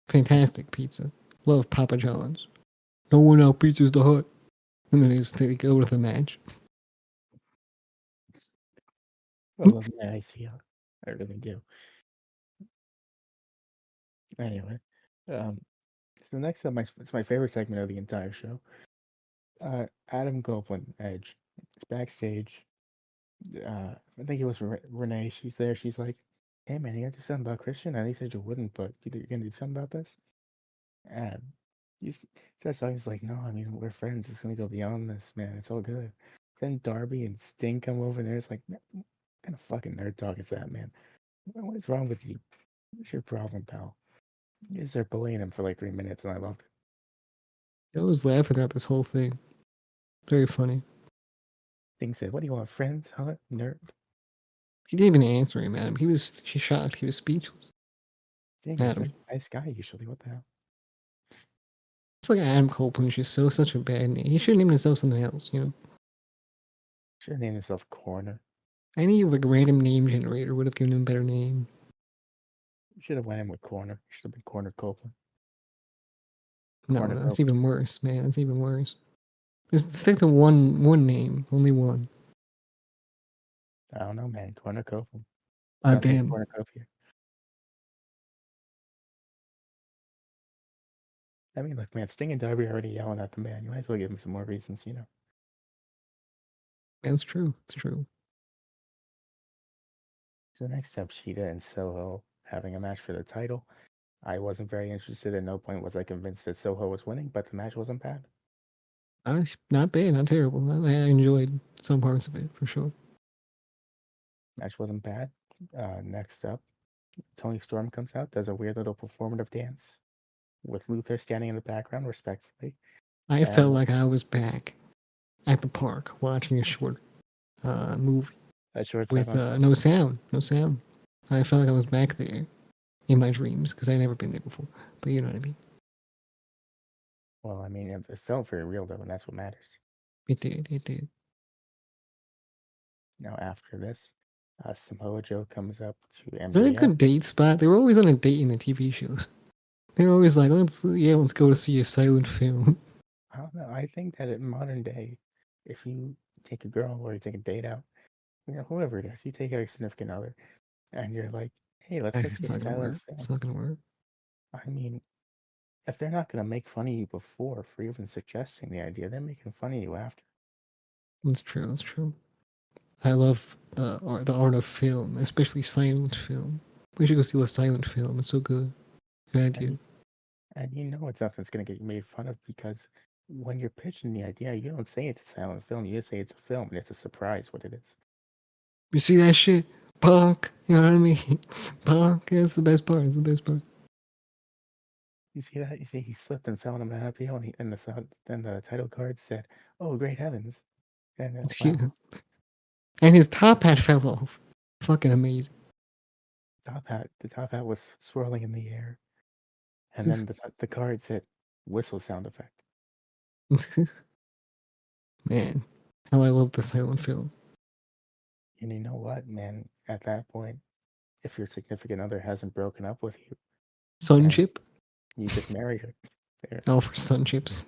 Fantastic pizza. Love Papa John's. No one outpizzas the hut. And then they go to the match. I love the ICO. I really do. Anyway, so next up, it's my favorite segment of the entire show. Adam Copeland, Edge, is backstage. I think it was Renee. She's there. She's like, "Hey man, you gotta do something about Christian." And he said you wouldn't, but you're gonna do something about this. And he starts talking. He's like, "No, I mean we're friends. It's gonna go beyond this, man. It's all good." Then Darby and Sting come over there. It's like, what kind of fucking nerd talk is that, man? What is wrong with you? What's your problem, pal? You guys are bullying him for like 3 minutes, and I loved it. I was laughing at this whole thing. Very funny. Sting said, "What do you want, friends, huh, nerd?" He didn't even answer him, Adam. He was shocked. He was speechless. Sting is Adam. a nice guy usually. What the hell? It's like Adam Copeland is just such a bad name. He should name himself something else, you know? Should have named himself Corner. Any like random name generator would have given him a better name. Should have went in with Corner. Should have been Corner Copeland. No, Corner that's Copeland. even worse, man. That's even worse. Just stick to one name, only one. I don't know, man. Corner Copeland. Sounds like a Damn. cornucopia. I mean, look, man, Sting and Darby are already yelling at the man. You might as well give him some more reasons, you know. That's true. It's true. So next up, Cheetah and Soho having a match for the title. I wasn't very interested. At no point was I convinced that Soho was winning, but the match wasn't bad. Not bad, not terrible. I enjoyed some parts of it for sure. Match wasn't bad. Next up, Tony Storm comes out, does a weird little performative dance with Luther standing in the background, respectfully. I felt And like I was back at the park watching a short movie a short with silent. no sound, no sound. I felt like I was back there in my dreams because I'd never been there before. But you know what I mean. Well, I mean, it felt very real though, and that's what matters. It did. It did. Now, after this, Samoa Joe comes up to Is that a MJF. good date spot? They were always on a date in the TV shows. They're always like, let's go to see a silent film. I don't know. I think that in modern day, if you take a girl or you take a date out, whoever it is, you take out your significant other, and you're like, hey, let's go see It's a not gonna silent work. film. It's not gonna work. I mean, if they're not gonna make fun of you before for even suggesting the idea, they're making fun of you after. That's true. That's true. I love the art of film, especially silent film. We should go see a silent film. It's so good. Good idea. And you know it's something that's gonna get you made fun of because when you're pitching the idea, you don't say it's a silent film. You just say it's a film, and it's a surprise what it is. You see that shit? Punk. You know what I mean? Punk. That's the best part. It's the best part. You see that? You see he slipped and fell on a banana peel, and the title card said, "Oh, great heavens!" And wow, And his top hat fell off. Fucking amazing. the top hat was swirling in the air, and then the card said, "Whistle sound effect." Man, how I love the silent film. And you know what, man? At that point, if your significant other hasn't broken up with you, Sun then chip? you just marry her. There. Oh, for sun chips.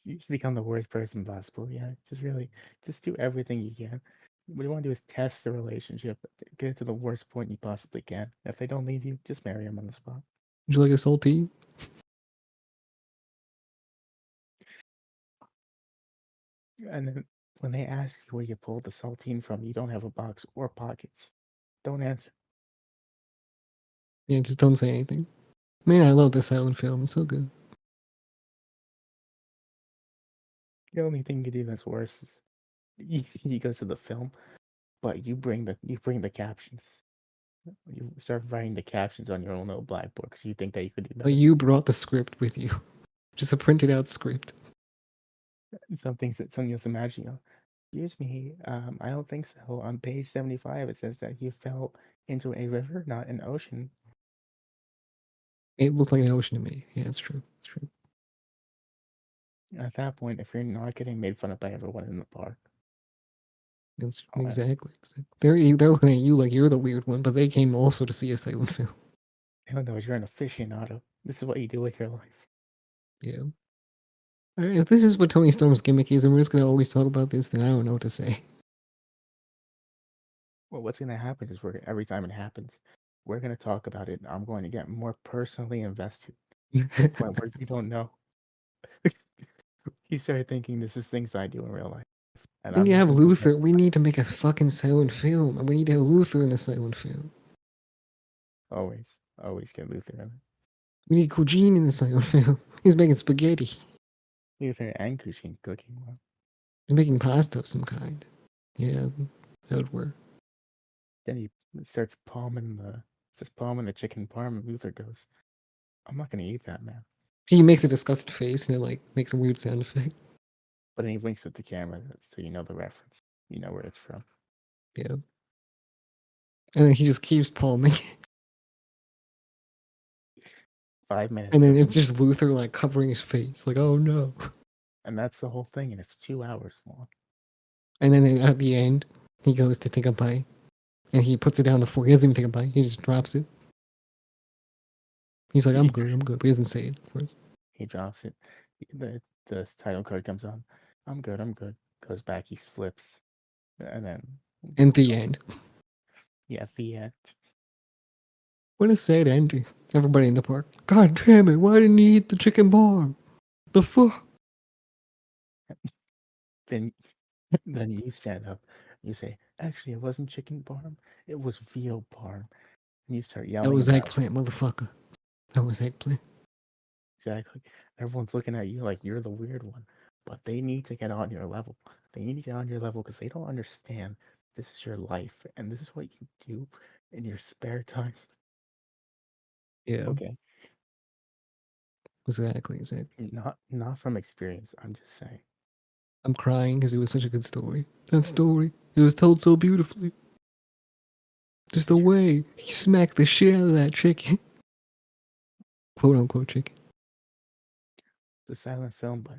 You just become the worst person possible. Yeah, just do everything you can. What you want to do is test the relationship, get it to the worst point you possibly can. If they don't leave you, just marry them on the spot. Would you like a saltine? And then when they ask you where you pulled the saltine from, you don't have a box or pockets. Don't answer. Yeah, just don't say anything. Man, I love the silent film. It's so good. The only thing you do that's worse is you go to the film, but you bring the captions. You start writing the captions on your own little blackboard because you think that you could do But better. you brought the script with you. Just a printed out script. Some things that some just imagine. Excuse me, I don't think so. On page 75, it says that he fell into a river, not an ocean. It looked like an ocean to me. Yeah, it's true. It's true. At that point, if you're not getting made fun of by everyone in the park, That's oh, exactly. They're looking at you like you're the weird one, but they came also to see a silent film. I don't know, you're an aficionado. This is what you do with your life. Yeah. If this is what Tony Storm's gimmick is, and we're just gonna always talk about this, then I don't know what to say. Well, what's going to happen is every time it happens, we're going to talk about it. I'm going to get more personally invested to the point where you don't know. You start thinking this is things I do in real life. And When I'm you not have going to pretend. Luther, we need to make a fucking silent film, and we need to have Luther in the silent film. Always get Luther in it. We need Kojin in the silent film. He's making spaghetti. Luther and Kushin cooking one. He's making pasta of some kind. Yeah, that would work. Then he starts palming the chicken parm, and Luther goes, "I'm not going to eat that, man." He makes a disgusted face, and it like makes a weird sound effect. But then he winks at the camera, so you know the reference. You know where it's from. Yeah. And then he just keeps palming. 5 minutes. And then of it's him, just Luther like covering his face, like, oh no. and that's the whole thing, and it's 2 hours long. And then at the end, he goes to take a bite. And he puts it down the fork. He doesn't even take a bite. He just drops it. He's like, I'm good. But he doesn't say it, of course. He drops it. The title card comes on. I'm good. Goes back. He slips, and then. And the end. Yeah, the end. What a sad ending. Everybody in the park. God damn it! Why didn't he eat the chicken bar? The fuck? Then you stand up. You say, "Actually, it wasn't chicken parm. It was veal parm." And you start That yelling was about eggplant, motherfucker. That was eggplant. exactly. Everyone's looking at you like you're the weird one, but they need to get on your level. They need to get on your level because they don't understand this is your life and this is what you do in your spare time. Yeah, Okay, exactly. not from experience. I'm just saying. I'm crying because it was such a good story. That story, it was told so beautifully. Just the way he smacked the shit out of that chicken, quote unquote chicken. It's a silent film, but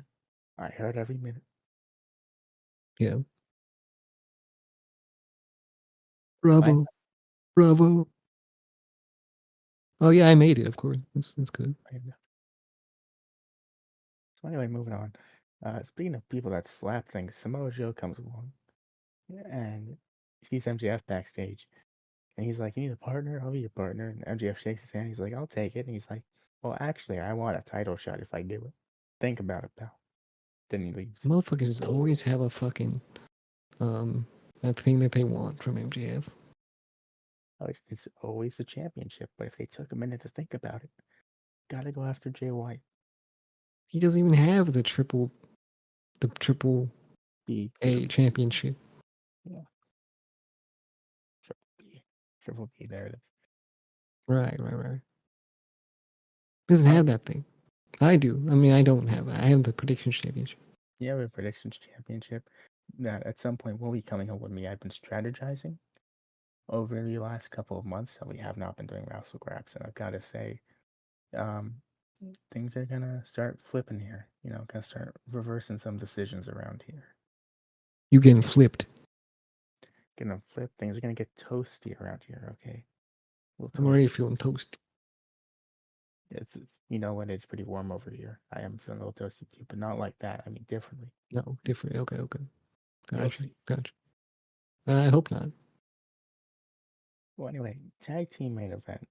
I heard every minute. Yeah, I, bravo, bravo. Oh yeah, I made it. Of course, it's good. So anyway, moving on. Speaking of people that slap things, Samoa Joe comes along and sees MJF backstage, and he's like, "You need a partner? I'll be your partner." And MJF shakes his hand. He's like, "I'll take it." And he's like, "Well, actually, I want a title shot if I do it. Think about it, pal." Then he leaves. Motherfuckers always have a fucking that thing that they want from MJF. It's always the championship, but if they took a minute to think about it, gotta go after Jay White. He doesn't even have the triple B, A championship. yeah, triple B, triple B. There it is. Right. Doesn't All right. have that thing. I do. I mean, I don't have it. I have the predictions championship. You have a predictions championship that at some point will be coming up with me. I've been strategizing over the last couple of months that we have not been doing Wrassle Graps, and I've got to say, um, things are gonna start flipping here. Gonna start reversing some decisions around here. You getting flipped. Gonna flip. Things are gonna get toasty around here. Okay, I'm already feeling toasty. It's you know what? It's pretty warm over here. I am feeling a little toasty too, but not like that. I mean, differently. No, different. Okay. You'll Gotcha. see. I hope not. Well, anyway, tag team main event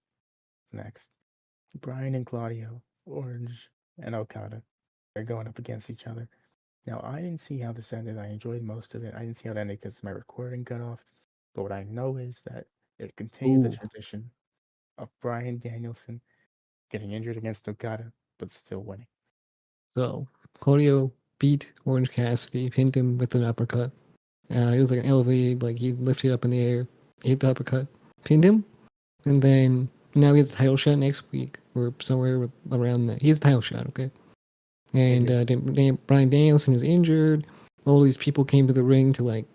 next. Brian and Claudio, Orange and Okada. They're going up against each other. Now, I didn't see how this ended. I enjoyed most of it. I didn't see how it ended because my recording got off. But what I know is that it continued the Ooh. tradition of Brian Danielson getting injured against Okada, but still winning. So Claudio beat Orange Cassidy, pinned him with an uppercut. It was like an elevated, like he lifted up in the air, hit the uppercut, pinned him, and then now he has a title shot next week or somewhere around that. He has a title shot, okay? And Brian Danielson is injured. All these people came to the ring to like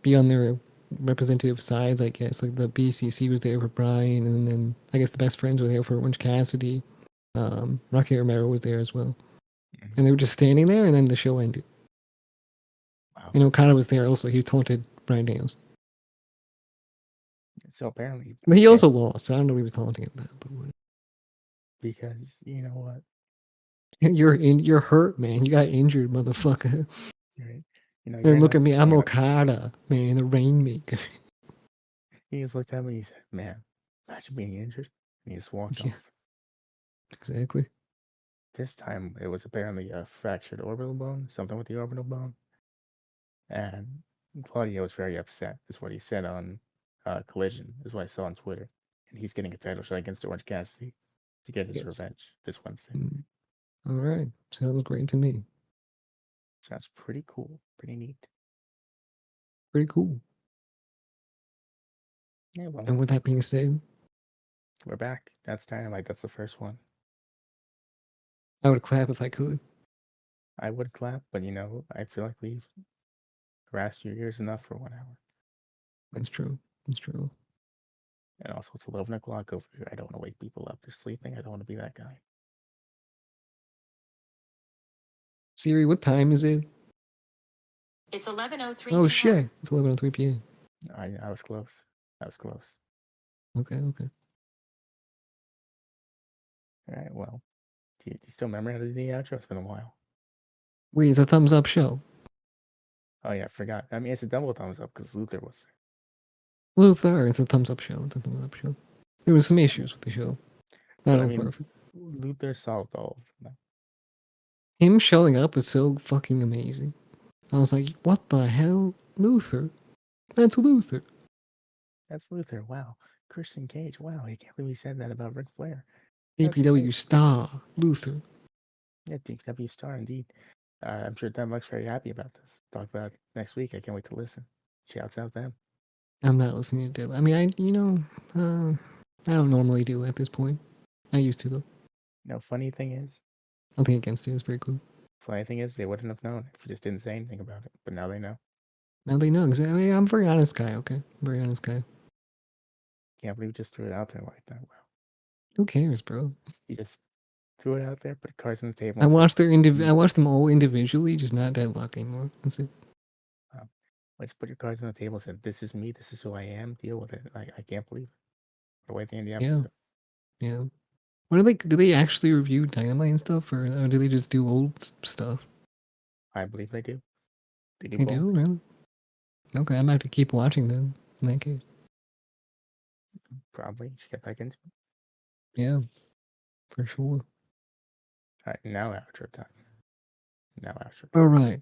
be on their representative sides, I guess. Like the BCC was there for Brian, and then I guess the best friends were there for Orange Cassidy. Rocky Romero was there as well. Mm-hmm. And they were just standing there, and then the show ended. Wow. And Okada was there also. He taunted Brian Danielson. So apparently, But he also lost. So I don't know what he was taunting about. But because you know what? You're hurt, man. You got injured, motherfucker. Right. And look at me. I'm Okada, man, the Rainmaker. He just looked at me and he said, "Man, imagine being injured." And he just walked off. Exactly. This time it was apparently a fractured orbital bone, something with the orbital bone. And Claudio was very upset, is what he said on Collision, is what I saw on Twitter. And he's getting a title shot against Orange Cassidy to get his revenge this Wednesday. All right. Sounds great to me. Sounds pretty cool. Pretty neat. Pretty cool. Yeah, well. And with that being said, we're back. That's Dynamite. That's the first one. I would clap if I could. I would clap, but I feel like we've harassed your ears enough for 1 hour. That's true. That's true. And also, it's 11 o'clock over here. I don't want to wake people up. They're sleeping. I don't want to be that guy. Siri, what time is it? It's 11:03 Oh, p.m. shit. It's 11:03 p.m. I was close. I was close. Okay. All right, well, do you still remember how to do the outro? It's been a while. Wait, it's a thumbs up show. Oh, yeah, I forgot. I mean, it's a double thumbs up because Luther was there. Luther, it's a thumbs up show. It's a thumbs up show. There was some issues with the show. Not all perfect. Luther solved all of them. Him showing up is so fucking amazing. I was like, what the hell? Luther? That's Luther. That's Luther. Wow. Christian Cage. Wow. I can't believe he said that about Ric Flair. APW star, Luther. Yeah, DPW star indeed. I'm sure Denmark's very happy about this. Talk about it next week. I can't wait to listen. Shouts out them. I'm not listening to Dylan. I mean, I don't normally do at this point. I used to though. Funny thing is, Nothing against it. It's very cool. they wouldn't have known if you just didn't say anything about it. But now they know. Now they know. I mean, I'm a very honest guy. Okay, very honest guy. Can't believe you just threw it out there like that. Wow. Who cares, bro? You just threw it out there, put cards on the table. I watched I watched them all individually, just not Deadlock anymore. That's it. Wow. Let's put your cards on the table. Said, "This is me. This is who I am. Deal with it." I can't believe it. The way they end the episode. Yeah. What do they actually review Dynamite and stuff, or do they just do old stuff? I believe they do. They do. They both. do, really? Okay, I'm gonna have to keep watching them in that case. Probably should get back into it. Yeah, for sure. All right, now outro time. All right.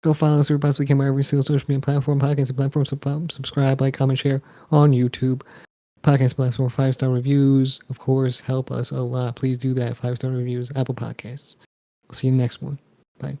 Go follow us every we can wherever single social media platform, podcast platform, subscribe, like, comment, share on YouTube. Podcast platform, 5-star reviews. Of course, help us a lot. Please do that. 5-star reviews, Apple Podcasts. We'll see you in the next one. Bye.